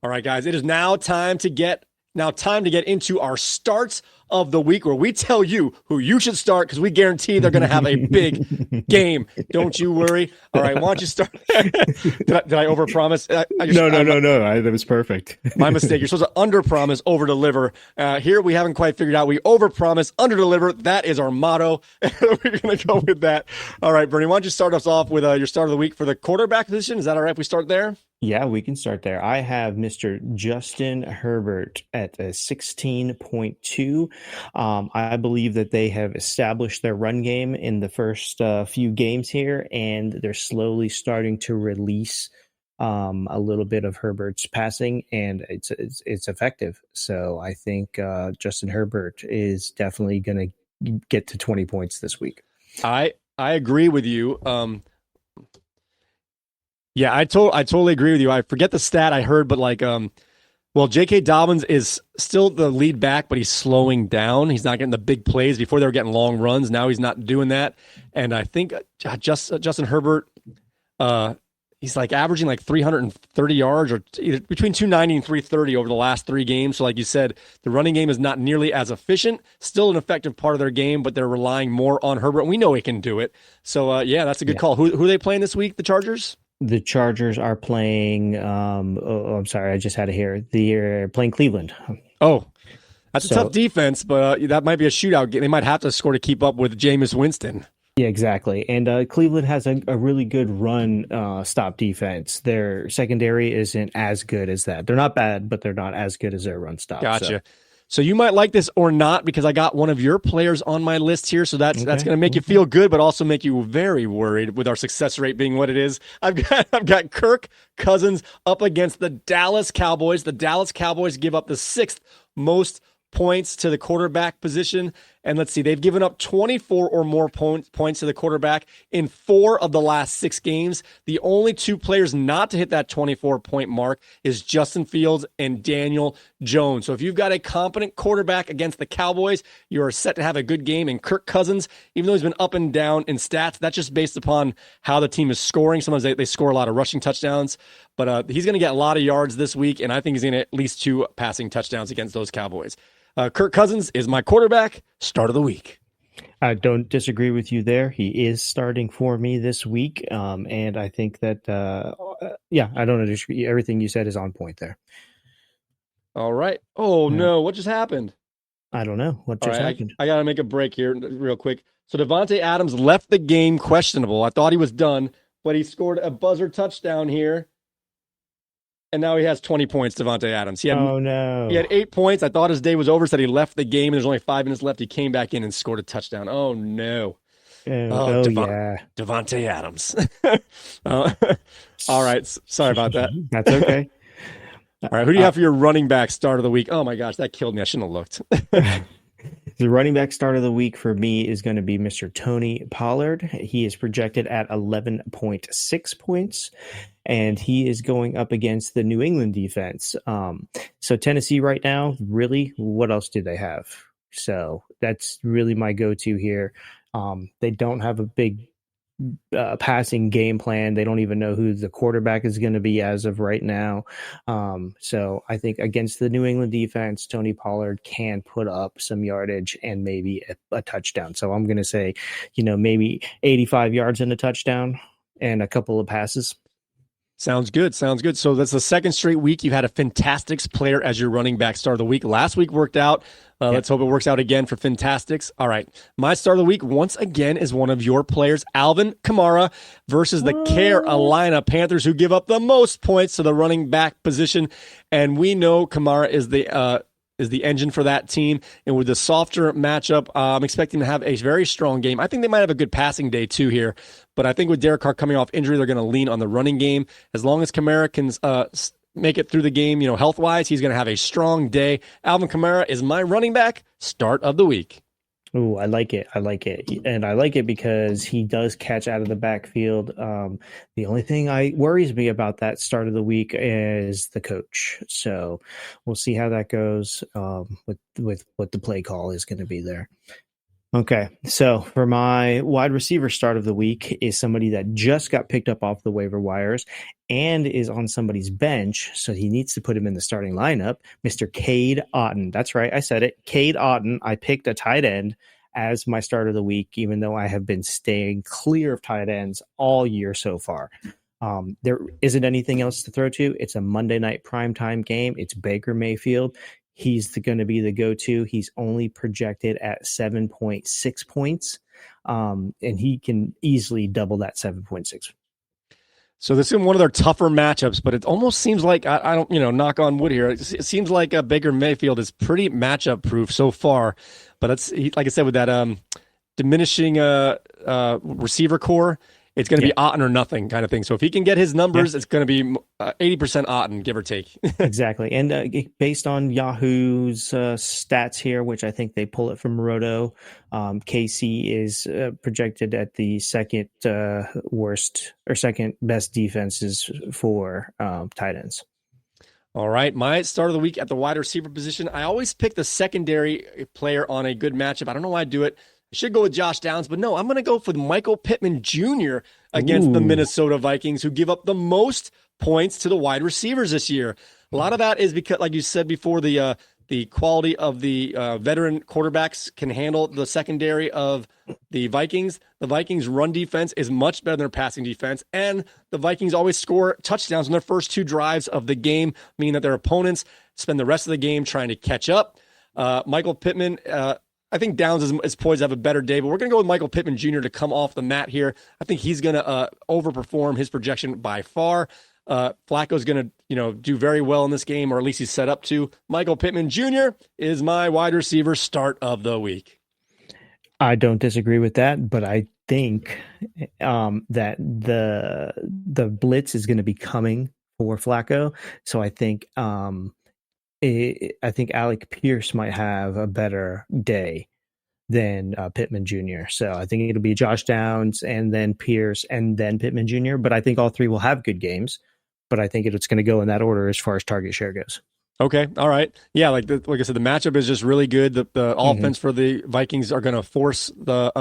A: All right, guys, it is now time to get into our starts of the week, where we tell you who you should start, because we guarantee they're going to have a big game. Don't you worry. All right, why don't you start? did I overpromise?
C: No. That was perfect.
A: My mistake. You're supposed to underpromise, overdeliver. Here we haven't quite figured out. We overpromise, underdeliver. That is our motto. We're going to go with that. All right, Bernie, why don't you start us off with your start of the week for the quarterback position? Is that all right if we start there?
C: Yeah, we can start there. I have Mr. Justin Herbert at a 16.2. I believe that they have established their run game in the first few games here, and they're slowly starting to release a little bit of Herbert's passing, and it's effective. So I think Justin Herbert is definitely going to get to 20 points this week.
A: I agree with you. Yeah, I totally agree with you. I forget the stat I heard, but J.K. Dobbins is still the lead back, but he's slowing down. He's not getting the big plays. Before they were getting long runs. Now he's not doing that. And I think Justin Herbert, he's averaging 330 yards, or between 290 and 330 over the last 3 games. So like you said, the running game is not nearly as efficient. Still an effective part of their game, but they're relying more on Herbert. We know he can do it. So that's a good call. Who are they playing this week? The Chargers?
C: The Chargers are playing. I'm sorry, I just had it here. They're playing Cleveland.
A: Oh, that's a tough defense, but that might be a shootout game. They might have to score to keep up with Jameis Winston.
C: Yeah, exactly. And Cleveland has a really good run stop defense. Their secondary isn't as good as that. They're not bad, but they're not as good as their run stop.
A: Gotcha. So you might like this or not, because I got one of your players on my list here. So that's going to make you feel good, but also make you very worried with our success rate being what it is. I've got Kirk Cousins up against the Dallas Cowboys. The Dallas Cowboys give up the 6th most points to the quarterback position. And let's see, they've given up 24 or more points to the quarterback in 4 of the last 6 games. The only 2 players not to hit that 24-point mark is Justin Fields and Daniel Jones. So if you've got a competent quarterback against the Cowboys, you are set to have a good game. And Kirk Cousins, even though he's been up and down in stats, that's just based upon how the team is scoring. Sometimes they score a lot of rushing touchdowns, but he's going to get a lot of yards this week, and I think he's going to get at least 2 passing touchdowns against those Cowboys. Kirk Cousins is my quarterback, start of the week.
C: I don't disagree with you there. He is starting for me this week, and I think that, I don't disagree. Everything you said is on point there.
A: All right. Oh, no. What just happened?
C: I don't know. What just happened?
A: I got to make a break here real quick. So Devontae Adams left the game questionable. I thought he was done, but he scored a buzzer touchdown here. and now he has 20 points, Devontae Adams.
C: Oh, no.
A: He had 8 points. I thought his day was over, said he left the game, and there's only 5 minutes left. He came back in and scored a touchdown. Oh, no.
C: Yeah.
A: Devontae Adams. All right. Sorry about that.
C: That's okay.
A: All right. Who do you have for your running back start of the week? Oh, my gosh. That killed me. I shouldn't have looked.
C: The running back start of the week for me is going to be Mr. Tony Pollard. He is projected at 11.6 points, and he is going up against the New England defense. So Tennessee right now, really, what else do they have? So that's really my go-to here. They don't have a big passing game plan. They don't even know who the quarterback is going to be as of right now. So I think against the New England defense, Tony Pollard can put up some yardage and maybe a touchdown. So I'm going to say, maybe 85 yards and a touchdown and a couple of passes.
A: Sounds good. So that's the second straight week you've had a Fantastics player as your running back start of the week. Last week worked out. Let's hope it works out again for Fantastics. All right. My start of the week, once again, is one of your players, Alvin Kamara, versus the Carolina Panthers, who give up the most points to the running back position. And we know Kamara is the engine for that team. And with the softer matchup, I'm expecting to have a very strong game. I think they might have a good passing day too here. But I think with Derek Carr coming off injury, they're going to lean on the running game. As long as Kamara can make it through the game, health-wise, he's going to have a strong day. Alvin Kamara is my running back start of the week.
C: Oh, I like it. And I like it because he does catch out of the backfield. The only thing worries me about that start of the week is the coach. So we'll see how that goes with what the play call is going to be there. Okay, so for my wide receiver start of the week is somebody that just got picked up off the waiver wires and is on somebody's bench, so he needs to put him in the starting lineup, Mr. Cade Otton. That's right, I said it, Cade Otton. I picked a tight end as my start of the week, even though I have been staying clear of tight ends all year so far. There isn't anything else to throw to. It's a Monday night primetime game. It's Baker Mayfield. He's going to be the go-to. He's only projected at 7.6 points, and he can easily double that 7.6.
A: So this is one of their tougher matchups, but it almost seems like, I don't, knock on wood here. It seems like Baker Mayfield is pretty matchup proof so far. But it's like I said, with that diminishing receiver core, it's going to be Otton or nothing kind of thing. So if he can get his numbers, it's going to be 80% Otton, give or take.
C: Exactly. And based on Yahoo's stats here, which I think they pull it from Roto, KC is projected at the second worst or second best defenses for tight ends.
A: All right, my start of the week at the wide receiver position. I always pick the secondary player on a good matchup. I don't know why I do it. I should go with Josh Downs, but no, I'm going to go for Michael Pittman Jr. against the Minnesota Vikings, who give up the most points to the wide receivers this year. A lot of that is because, like you said before, the quality of the veteran quarterbacks can handle the secondary of the Vikings. The Vikings' run defense is much better than their passing defense, and the Vikings always score touchdowns on their first 2 drives of the game, meaning that their opponents spend the rest of the game trying to catch up. Michael Pittman, I think Downs is poised to have a better day, but we're going to go with Michael Pittman Jr. to come off the mat here. I think he's going to overperform his projection by far. Flacco's going to, do very well in this game, or at least he's set up to. Michael Pittman Jr. is my wide receiver start of the week.
C: I don't disagree with that, but I think that the blitz is going to be coming for Flacco. So I think Alec Pierce might have a better day than Pittman Jr. So I think it'll be Josh Downs and then Pierce and then Pittman Jr. But I think all three will have good games. But I think it's going to go in that order as far as target share goes.
A: Okay. All right. Yeah. Like I said, the matchup is just really good. The offense for the Vikings are going to force the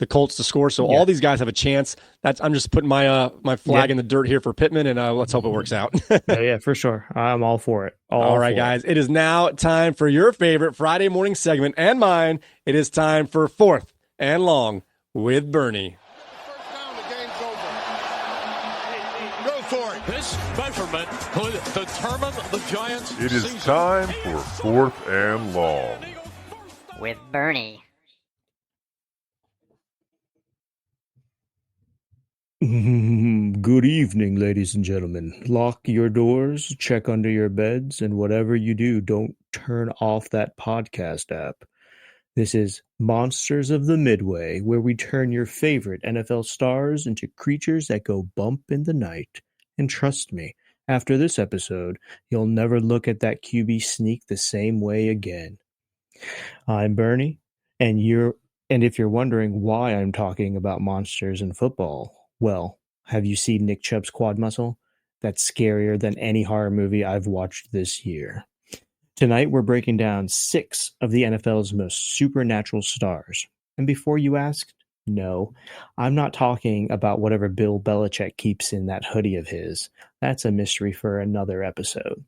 A: Colts to score. So all these guys have a chance. I'm just putting my flag in the dirt here for Pittman, and let's hope it works out.
C: Yeah, for sure. I'm all for it.
A: All right, guys. It is now time for your favorite Friday morning segment and mine. It is time for Fourth and Long with Bernie.
H: This measurement could determine the Giants'
F: It is
H: season.
F: time for Fourth and Long
E: With Bernie.
C: Good Good evening, ladies and gentlemen. Lock your doors, check under your beds, and whatever you do, don't turn off that podcast app. This is Monsters of the Midway, where we turn your favorite NFL stars into creatures that go bump in the night. And trust me, after this episode, you'll never look at that QB sneak the same way again. I'm Bernie, and if you're wondering why I'm talking about monsters in football, well, have you seen Nick Chubb's quad muscle? That's scarier than any horror movie I've watched this year. Tonight, we're breaking down 6 of the NFL's most supernatural stars. And before you ask, no, I'm not talking about whatever Bill Belichick keeps in that hoodie of his. That's a mystery for another episode.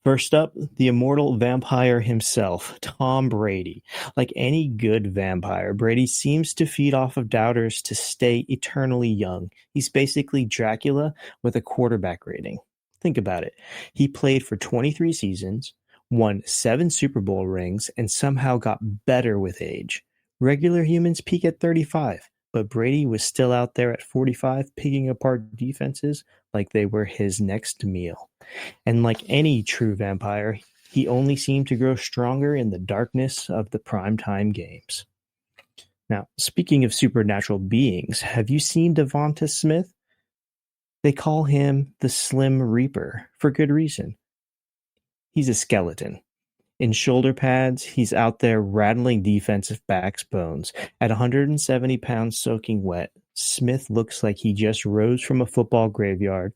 C: First up, the immortal vampire himself, Tom Brady. Like any good vampire, Brady seems to feed off of doubters to stay eternally young. He's basically Dracula with a quarterback rating. Think about it. He played for 23 seasons, won 7 Super Bowl rings, and somehow got better with age. Regular humans peak at 35, but Brady was still out there at 45 picking apart defenses like they were his next meal. And like any true vampire, he only seemed to grow stronger in the darkness of the primetime games. Now, speaking of supernatural beings, have you seen Devonta Smith? They call him the Slim Reaper for good reason. He's a skeleton. In shoulder pads, he's out there rattling defensive backs' bones. At 170 pounds soaking wet, Smith looks like he just rose from a football graveyard,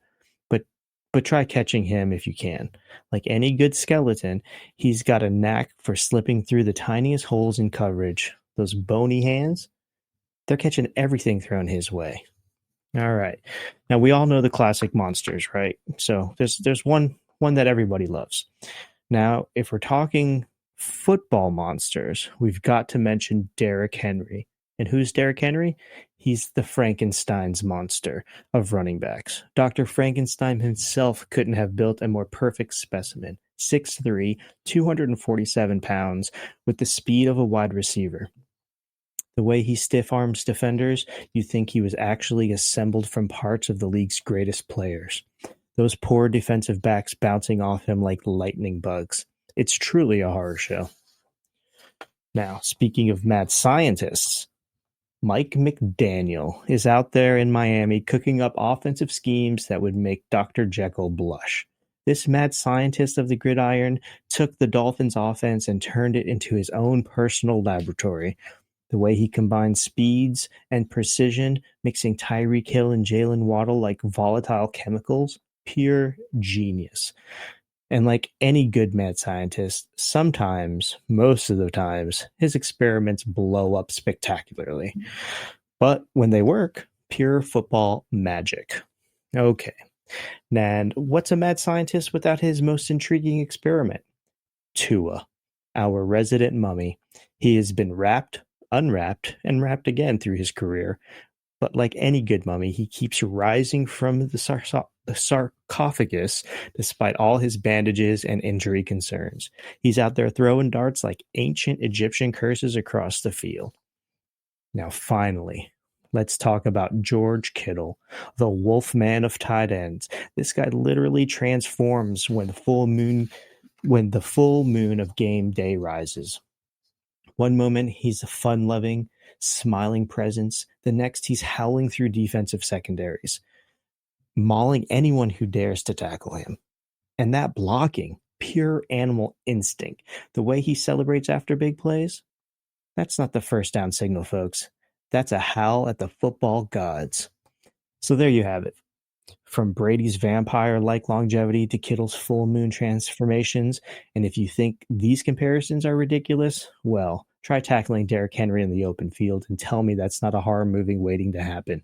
C: but try catching him if you can. Like any good skeleton, he's got a knack for slipping through the tiniest holes in coverage. Those bony hands, they're catching everything thrown his way. All right. Now, we all know the classic monsters, right? So there's one that everybody loves. Now, if we're talking football monsters, we've got to mention Derrick Henry. And who's Derrick Henry? He's the Frankenstein's monster of running backs. Dr. Frankenstein himself couldn't have built a more perfect specimen. 6'3", 247 pounds, with the speed of a wide receiver. The way he stiff-arms defenders, you think he was actually assembled from parts of the league's greatest players. Those poor defensive backs bouncing off him like lightning bugs. It's truly a horror show. Now, speaking of mad scientists, Mike McDaniel is out there in Miami cooking up offensive schemes that would make Dr. Jekyll blush. This mad scientist of the gridiron took the Dolphins' offense and turned it into his own personal laboratory. The way he combines speeds and precision, mixing Tyreek Hill and Jalen Waddle like volatile chemicals, pure genius. And like any good mad scientist, sometimes, most of the times, his experiments blow up spectacularly. But when they work, pure football magic. Okay. And what's a mad scientist without his most intriguing experiment? Tua, our resident mummy. He has been wrapped, unwrapped, and wrapped again through his career. But like any good mummy, he keeps rising from the sarcophagus despite all his bandages and injury concerns. He's out there throwing darts like ancient Egyptian curses across the field. Now, finally, let's talk about George Kittle, the Wolfman of tight ends. This guy literally transforms when the full moon of game day rises. One moment, he's a fun-loving, smiling presence. The next, he's howling through defensive secondaries, mauling anyone who dares to tackle him. And that blocking, pure animal instinct. The way he celebrates after big plays, that's not the first down signal, folks. That's a howl at the football gods. So there you have it. From Brady's vampire-like longevity to Kittle's full moon transformations. And if you think these comparisons are ridiculous, well, try tackling Derrick Henry in the open field and tell me that's not a horror movie waiting to happen.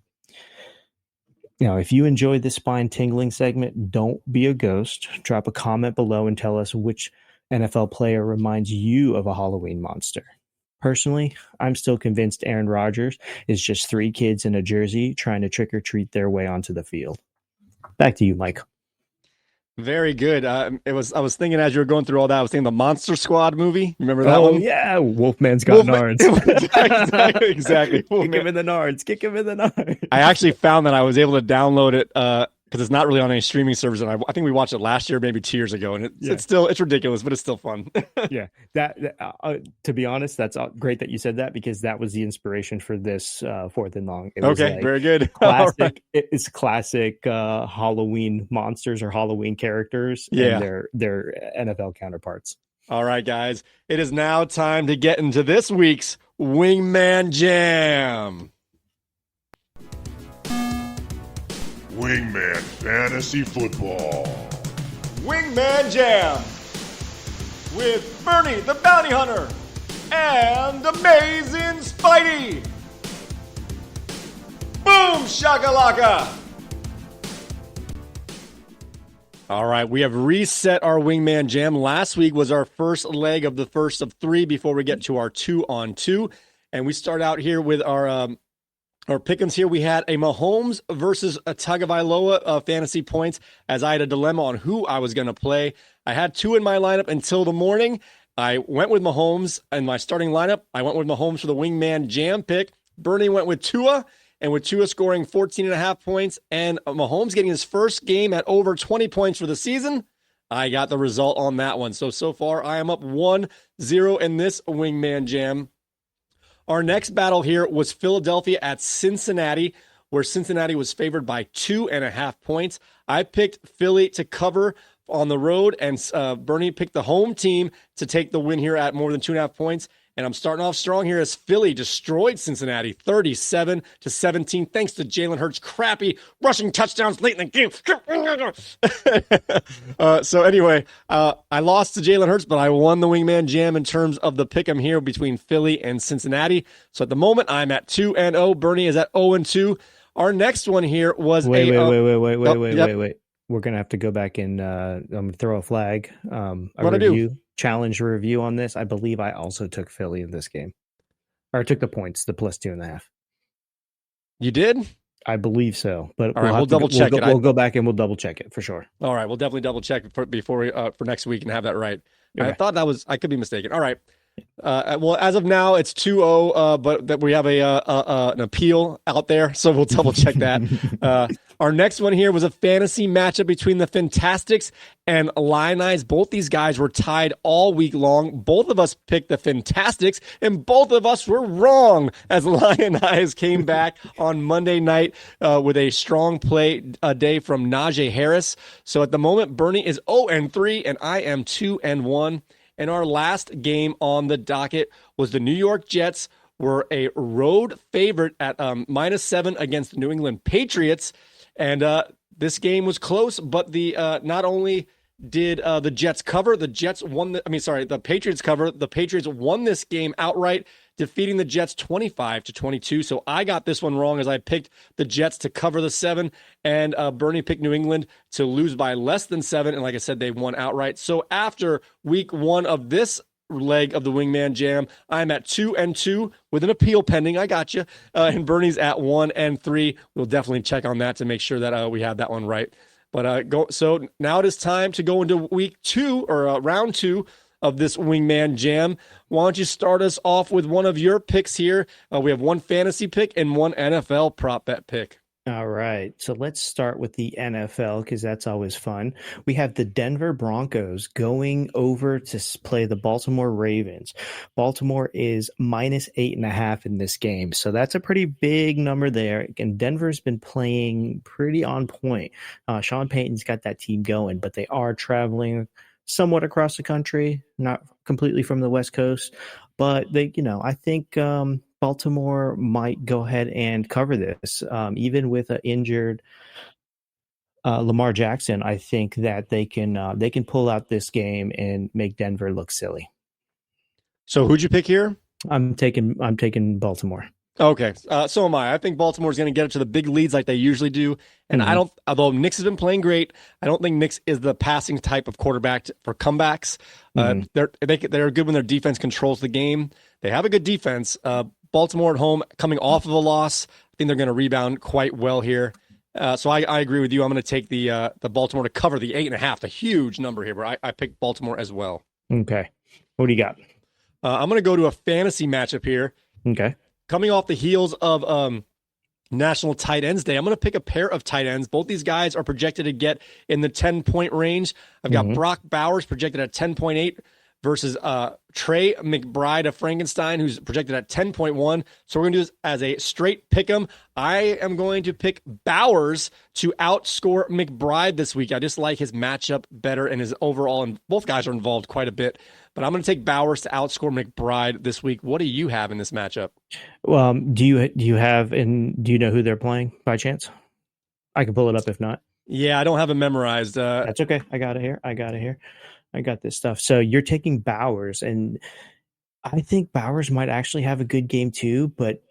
C: Now, if you enjoyed this spine-tingling segment, don't be a ghost. Drop a comment below and tell us which NFL player reminds you of a Halloween monster. Personally, I'm still convinced Aaron Rodgers is just 3 kids in a jersey trying to trick-or-treat their way onto the field. Back to you, Mike.
A: Very good. I was thinking as you were going through all that, I was thinking the Monster Squad movie. Remember that one?
C: Yeah, Wolfman's got nards.
A: Exactly.
C: Kick him in the nards. Kick him in the nards.
A: I actually found that I was able to download it because it's not really on any streaming service, and I think we watched it last year, maybe 2 years ago, and it's ridiculous, but it's still fun.
C: Yeah, to be honest, that's great that you said that, because that was the inspiration for this Fourth and Long. It was
A: okay, very good.
C: Classic.
A: Right.
C: It's classic Halloween monsters or Halloween characters.
A: Yeah,
C: and their NFL counterparts.
A: All right, guys, it is now time to get into this week's Wingman Jam.
F: Wingman Fantasy Football.
A: Wingman Jam with Bernie the Bounty Hunter and Amazing Spidey. Boom shakalaka. All right, we have reset our Wingman Jam. Last week was our first leg of the first of three before we get to our 2-on-2. And we start out here with our pick'ems here. We had a Mahomes versus a Tagovailoa fantasy points, as I had a dilemma on who I was going to play. I had two in my lineup until the morning. I went with Mahomes in my starting lineup. I went with Mahomes for the Wingman Jam pick. Bernie went with Tua, and with Tua scoring 14.5 points and Mahomes getting his first game at over 20 points for the season, I got the result on that one. So far, I am up 1-0 in this Wingman Jam. Our next battle here was Philadelphia at Cincinnati, where Cincinnati was favored by 2.5 points. I picked Philly to cover on the road, and Bernie picked the home team to take the win here at more than 2.5 points. And I'm starting off strong here as Philly destroyed Cincinnati 37-17, thanks to Jalen Hurts' crappy rushing touchdowns late in the game. So anyway, I lost to Jalen Hurts, but I won the Wingman Jam in terms of the pick'em here between Philly and Cincinnati. So at the moment, I'm at 2-0. Bernie is at 0-2. Our next one here was
C: wait. We're gonna have to go back and I'm gonna throw a flag. Challenge review on this. I believe I also took Philly in this game, or I took the points, the plus 2.5.
A: You did?
C: I believe so, but
A: all right, we'll double check it.
C: We'll go back and we'll double check it for sure.
A: All right, we'll definitely double check before we, for next week and have that right.
C: Okay.
A: I thought I could be mistaken. All right. Well, as of now, it's 2-0, but that we have an appeal out there, so we'll double check that. Our next one here was a fantasy matchup between the Fantastics and Lioni's. Both these guys were tied all week long. Both of us picked the Fantastics, and both of us were wrong, as Lioni's came back on Monday night with a strong play day from Najee Harris. So at the moment, Bernie is 0-3, and I am 2-1. And our last game on the docket was the New York Jets were a road favorite at -7 against the New England Patriots. And this game was close, but the not only did the Jets cover, the Patriots cover. The Patriots won this game outright, defeating the Jets 25-22. So I got this one wrong, as I picked the Jets to cover the 7, and Bernie picked New England to lose by less than 7. And like I said, they won outright. So after week 1 of this leg of the Wingman Jam, I'm at 2-2 with an appeal pending. I got you. And Bernie's at 1-3. We'll definitely check on that to make sure that we have that one right. But so now it is time to go into week 2 or round 2 of this Wingman Jam. Why don't you start us off with one of your picks here? We have one fantasy pick and one NFL prop bet pick.
C: All right, so let's start with the NFL, because that's always fun. We have the Denver Broncos going over to play the Baltimore Ravens. Baltimore is -8.5 in this game, so that's a pretty big number there. And Denver's been playing pretty on point. Sean Payton's got that team going, but they are traveling somewhat across the country, not completely from the West Coast, but they, I think Baltimore might go ahead and cover this, even with an injured Lamar Jackson. I think that they can pull out this game and make Denver look silly.
A: So who'd you pick here?
C: I'm taking Baltimore.
A: Okay, so am I. I think Baltimore's going to get it to the big leads like they usually do. And I don't, although Nix has been playing great, I don't think Nix is the passing type of quarterback for comebacks. They're good when their defense controls the game. They have a good defense. Baltimore at home, coming off of a loss, I think they're going to rebound quite well here. So I agree with you. I'm going to take the Baltimore to cover the 8.5, a huge number here, but I picked Baltimore as well.
C: Okay. What do you got?
A: I'm going to go to a fantasy matchup here.
C: Okay.
A: Coming off the heels of National Tight Ends Day, I'm going to pick a pair of tight ends. Both these guys are projected to get in the 10-point range. I've got Brock Bowers projected at 10.8 versus Trey McBride of Frankenstein, who's projected at 10.1. So we're going to do this as a straight pick 'em. I am going to pick Bowers to outscore McBride this week. I just like his matchup better and his overall, and both guys are involved quite a bit. But I'm going to take Bowers to outscore McBride this week. What do you have in this matchup?
C: Do you have, and do you know who they're playing by chance? I can pull it up if not.
A: Yeah, I don't have it memorized.
C: That's okay. I got it here. I got this stuff. So you're taking Bowers, and I think Bowers might actually have a good game too, but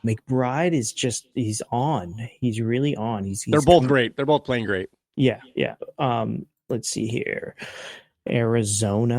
C: McBride is just, he's on. He's really on.
A: They're both great. They're both playing great.
C: Yeah. Let's see here. Arizona.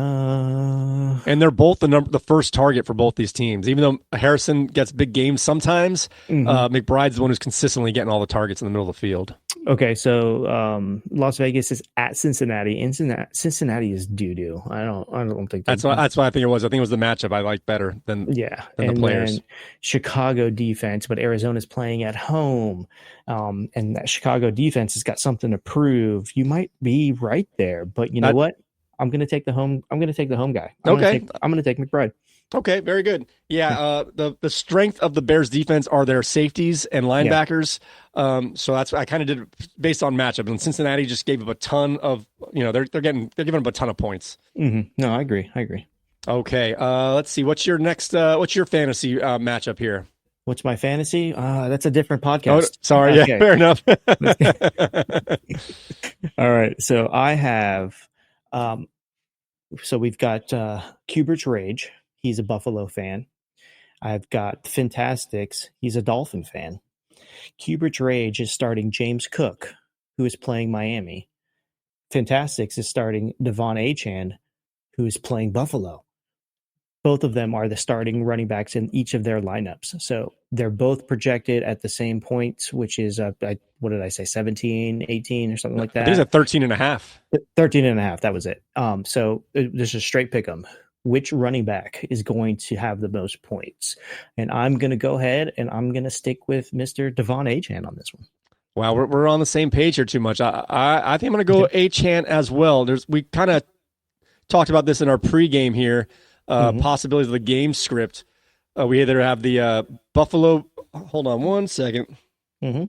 A: And they're both the first target for both these teams. Even though Harrison gets big games sometimes, McBride's the one who's consistently getting all the targets in the middle of the field.
C: Okay, so Las Vegas is at Cincinnati, and Cincinnati is doo-doo. I don't think
A: that's why I think it was. I think it was the matchup I like better than the players.
C: Then Chicago defense, but Arizona's playing at home, and that Chicago defense has got something to prove. You might be right there, but you know what? I'm going to take the home. I'm going to take the home guy. I'm going to take McBride.
A: Okay, very good. Yeah, the strength of the Bears defense are their safeties and linebackers. So that's I kind of did it based on matchup. And Cincinnati just gave up a ton of, they're giving up a ton of points.
C: No, I agree.
A: Okay, let's see. What's your next? What's your fantasy matchup here?
C: What's my fantasy? That's a different podcast.
A: Oh, sorry. Okay. Yeah, fair enough.
C: All right. So I have. So we've got Kubert's Rage. He's a Buffalo fan. I've got Fantastics. He's a Dolphin fan. Kubert's Rage is starting James Cook, who is playing Miami. Fantastics is starting Devon Achane, who is playing Buffalo. Both of them are the starting running backs in each of their lineups. So they're both projected at the same points, which is, what did I say, 17, 18 or something like that?
A: He's at 13.5.
C: 13.5, that was it. So this is straight pick 'em. Which running back is going to have the most points? And I'm going to go ahead and I'm going to stick with Mr. Devon Achane on this one.
A: Wow, we're on the same page here too much. I think I'm going to go Achane as well. We kind of talked about this in our pregame here. Possibilities of the game script. We either have the Buffalo. Hold on one second. All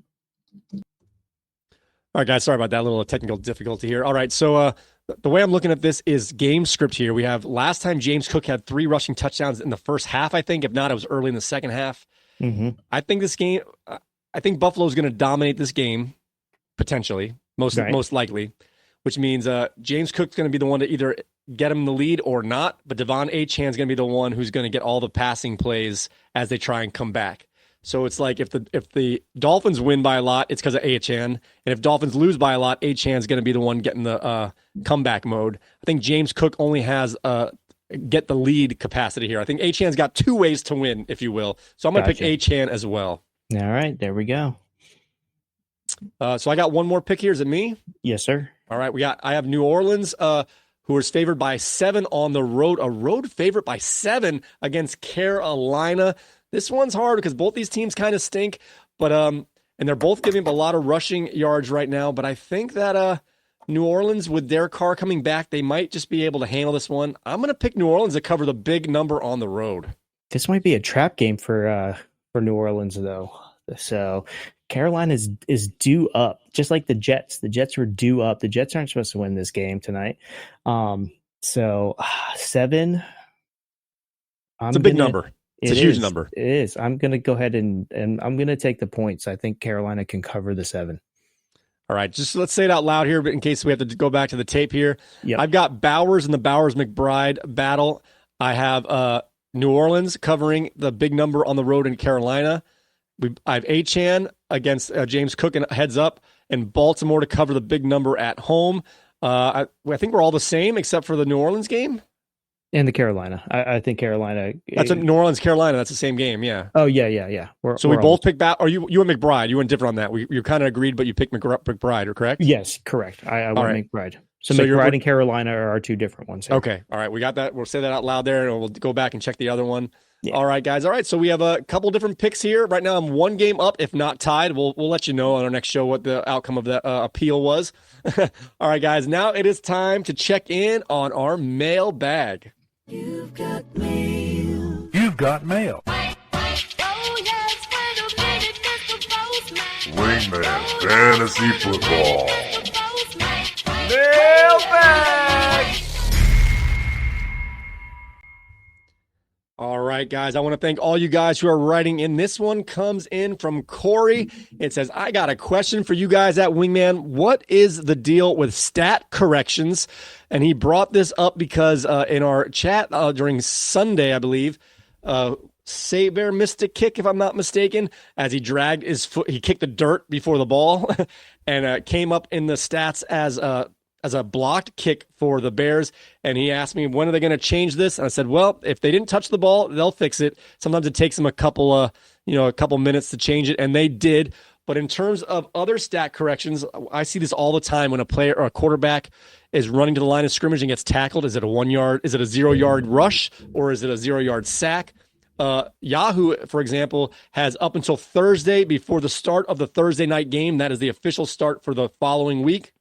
A: right, guys. Sorry about that little technical difficulty here. All right, so the way I'm looking at this is game script here. We have last time James Cook had 3 rushing touchdowns in the first half. I think if not, it was early in the second half. I think this game. I think Buffalo's going to dominate this game potentially, most likely, which means James Cook's going to be the one to either get him the lead or not, but Devon Achane's going to be the one who's going to get all the passing plays as they try and come back. So it's like if the Dolphins win by a lot, it's because of Achane, and if Dolphins lose by a lot, Achane's going to be the one getting the comeback mode. I think James Cook only has get the lead capacity here. I think Achane's got 2 ways to win, if you will. So I'm going to pick Achane as well.
C: All right, there we go.
A: So I got one more pick here. Is it me?
C: Yes, sir.
A: All right, I have New Orleans, who is favored by 7 on the road. A road favorite by 7 against Carolina. This one's hard because both these teams kind of stink, but and they're both giving up a lot of rushing yards right now. But I think that New Orleans, with their car coming back, they might just be able to handle this one. I'm going to pick New Orleans to cover the big number on the road.
C: This might be a trap game for New Orleans, though. So Carolina is due up, just like the Jets. The Jets were due up. The Jets aren't supposed to win this game tonight. So 7.
A: It's a big number. It's a huge number.
C: It is. I'm going to go ahead and I'm going to take the points. I think Carolina can cover the 7.
A: All right, just let's say it out loud here, but in case we have to go back to the tape here.
C: Yep.
A: I've got Bowers and the Bowers-McBride battle. I have New Orleans covering the big number on the road in Carolina. I have Achane against James Cook and heads up, and Baltimore to cover the big number at home. I think we're all the same except for the New Orleans game.
C: And the Carolina. I think Carolina.
A: That's a New Orleans, Carolina. That's the same game. Yeah.
C: Oh, yeah.
A: So we both picked back. Or you and McBride. You went different on that. You kind of agreed, but you picked McBride, correct?
C: Yes, correct. I went
A: right.
C: McBride. So McBride and Carolina are our two different ones here.
A: Okay. All right. We got that. We'll say that out loud there, and we'll go back and check the other one.
C: Yeah.
A: All right, guys. All right. So we have a couple different picks here. Right now, I'm one game up, if not tied. We'll let you know on our next show what the outcome of the appeal was. All right, guys. Now it is time to check in on our mailbag.
F: You've got mail. Wingman Fantasy Football.
A: Mailbag! All right, guys. I want to thank all you guys who are writing in. This one comes in from Corey. It says, I got a question for you guys at Wingman. What is the deal with stat corrections? And he brought this up because in our chat during Sunday, I believe, Saber missed a kick, if I'm not mistaken, as he dragged his foot. He kicked the dirt before the ball and came up in the stats as a blocked kick for the Bears. And he asked me, when are they going to change this? And I said, well, if they didn't touch the ball, they'll fix it. Sometimes it takes them a couple minutes to change it, and they did. But in terms of other stat corrections, I see this all the time when a player or a quarterback is running to the line of scrimmage and gets tackled. Is it a 1 yard? Is it a 0 yard rush, or is it a 0 yard sack? Yahoo, for example, has up until Thursday before the start of the Thursday night game. That is the official start for the following week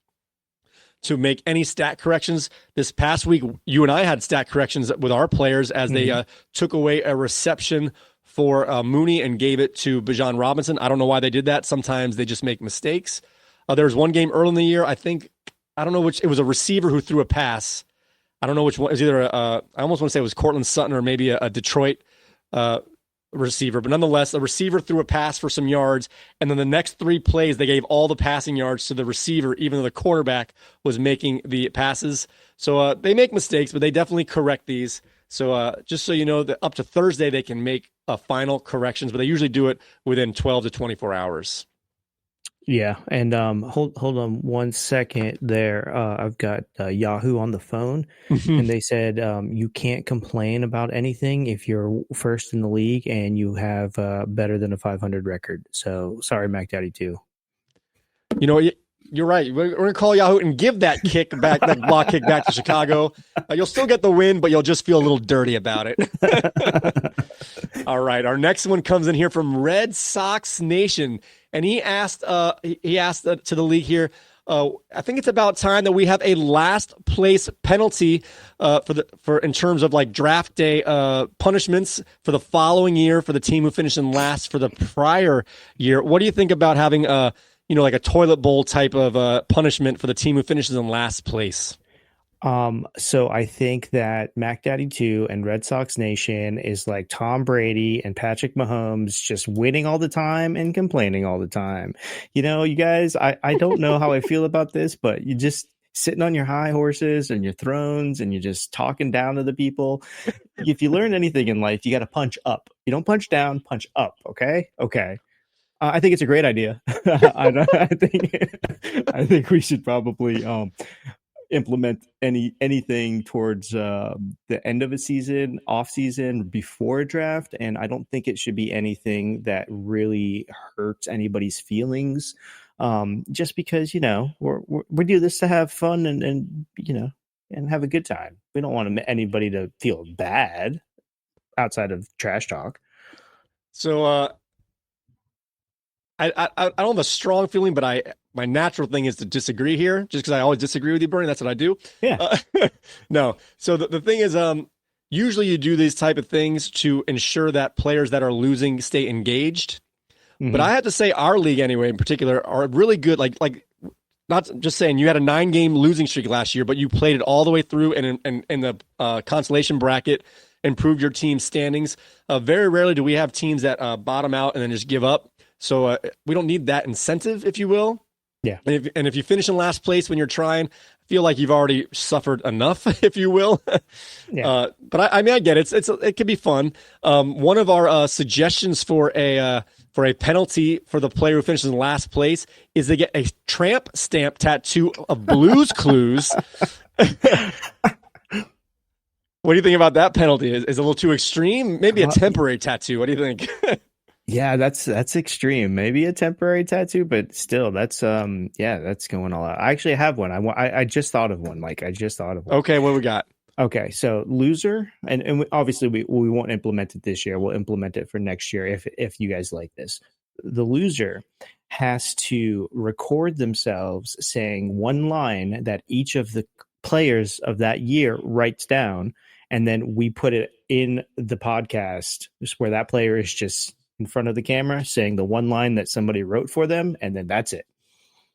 A: to make any stat corrections. This past week, you and I had stat corrections with our players as they took away a reception for Mooney and gave it to Bijan Robinson. I don't know why they did that. Sometimes they just make mistakes. There was one game early in the year. I don't know which. It was a receiver who threw a pass. I don't know which one. It was either I almost want to say it was Cortland Sutton or maybe a Detroit receiver, but nonetheless, a receiver threw a pass for some yards, and then the next 3 plays, they gave all the passing yards to the receiver, even though the quarterback was making the passes. So they make mistakes, but they definitely correct these. So just so you know, that up to Thursday, they can make final corrections, but they usually do it within 12 to 24 hours.
C: Yeah, and hold on 1 second there. I've got Yahoo on the phone, and they said you can't complain about anything if you're first in the league and you have better than a 500 record. So sorry, Mac Daddy 2.
A: You know, you're right. We're going to call Yahoo and give that kick back, that block kick back to Chicago. You'll still get the win, but you'll just feel a little dirty about it. All right, our next one comes in here from Red Sox Nation. And he asked to the league here, I think it's about time that we have a last place penalty for in terms of like draft day punishments for the following year for the team who finished in last for the prior year. What do you think about having like a toilet bowl type of punishment for the team who finishes in last place?
C: So I think that Mac Daddy 2 and Red Sox Nation is like Tom Brady and Patrick Mahomes, just winning all the time and complaining all the time. You know, you guys, I don't know how I feel about this, but you just sitting on your high horses and your thrones and you're just talking down to the people. If you learn anything in life, you got to punch up. You don't punch down, punch up. Okay. I think it's a great idea. I think we should probably, implement anything towards the end of a season, off season, before a draft, and I don't think it should be anything that really hurts anybody's feelings. Just because we do this to have fun and have a good time. We don't want anybody to feel bad outside of trash talk.
A: So I don't have a strong feeling, but my natural thing is to disagree here, just because I always disagree with you, Bernie. That's what I do.
C: Yeah.
A: No. So the thing is, usually you do these type of things to ensure that players that are losing stay engaged. Mm-hmm. But I have to say our league anyway, in particular, are really good. Like not just saying you had a 9-game losing streak last year, but you played it all the way through and in the consolation bracket, improved your team's standings. Very rarely do we have teams that bottom out and then just give up. So we don't need that incentive, if you will.
C: Yeah.
A: And if you finish in last place when you're trying, I feel like you've already suffered enough, if you will.
C: Yeah.
A: But I mean, I get it. It can be fun. One of our suggestions for a penalty for the player who finishes in last place is to get a tramp stamp tattoo of Blue's Clues. What do you think about that penalty? Is it a little too extreme? Maybe a temporary tattoo. What do you think?
C: Yeah, that's extreme. Maybe a temporary tattoo, but still, that's that's going all out. I actually have one. I just thought of one, Mike. I just thought of one.
A: Okay, what we got?
C: Okay, so loser, and obviously we won't implement it this year. We'll implement it for next year if you guys like this. The loser has to record themselves saying one line that each of the players of that year writes down, and then we put it in the podcast where that player is just in front of the camera saying the one line that somebody wrote for them, and then that's it.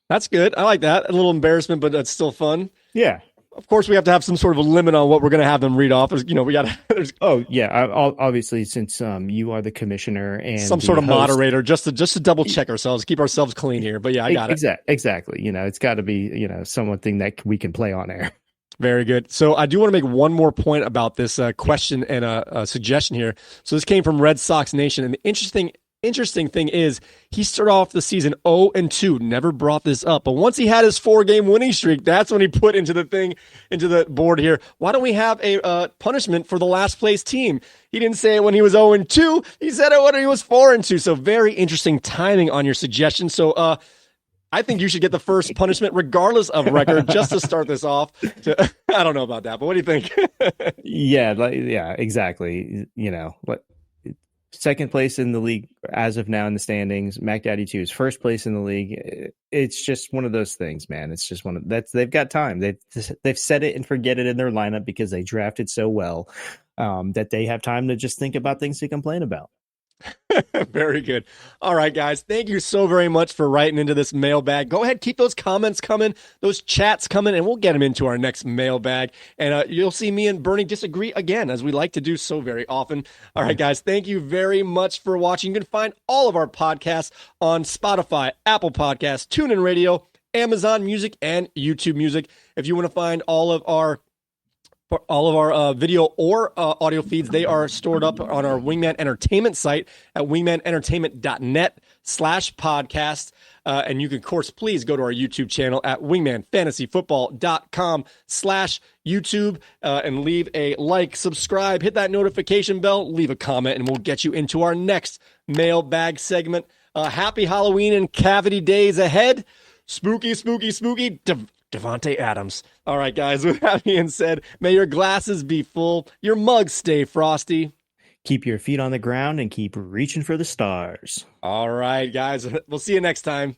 A: That's good. I like that. A little embarrassment, but that's still fun.
C: Yeah.
A: Of course, we have to have some sort of a limit on what we're going to have them read off. We got to.
C: Oh yeah, obviously, since you are the commissioner and
A: some sort of
C: host,
A: moderator, just to double check ourselves, keep ourselves clean here. But yeah, I got it.
C: Exactly. It's got to be something that we can play on air.
A: Very good. So I do want to make one more point about this question and a suggestion here. So this came from Red Sox Nation, and the interesting thing is he started off the season 0-2, never brought this up. But once he had his 4-game winning streak, that's when he put into the board here. Why don't we have a punishment for the last place team? He didn't say it when he was 0-2. He said it when he was 4-2. So very interesting timing on your suggestion. So I think you should get the first punishment regardless of record just to start this off. I don't know about that, but what do you think?
C: Yeah, exactly. Second place in the league as of now in the standings. Mac Daddy 2 is first place in the league. It's just one of those things, man. It's just they've got time. They've set it and forget it in their lineup because they drafted so well that they have time to just think about things to complain about.
A: Very good. All right, guys. Thank you so very much for writing into this mailbag. Go ahead, keep those comments coming, those chats coming, and we'll get them into our next mailbag. And you'll see me and Bernie disagree again, as we like to do so very often. All right, guys. Thank you very much for watching. You can find all of our podcasts on Spotify, Apple Podcasts, TuneIn Radio, Amazon Music, and YouTube Music. If you want to find all of our video or audio feeds, they are stored up on our Wingman Entertainment site at wingmanentertainment.net/podcast. And you can, of course, please go to our YouTube channel at wingmanfantasyfootball.com/YouTube and leave a like, subscribe, hit that notification bell, leave a comment, and we'll get you into our next mailbag segment. Happy Halloween and cavity days ahead. Spooky, spooky, spooky. Devontae Adams. All right, guys, with that being said, may your glasses be full, your mugs stay frosty.
C: Keep your feet on the ground and keep reaching for the stars.
A: All right, guys, we'll see you next time.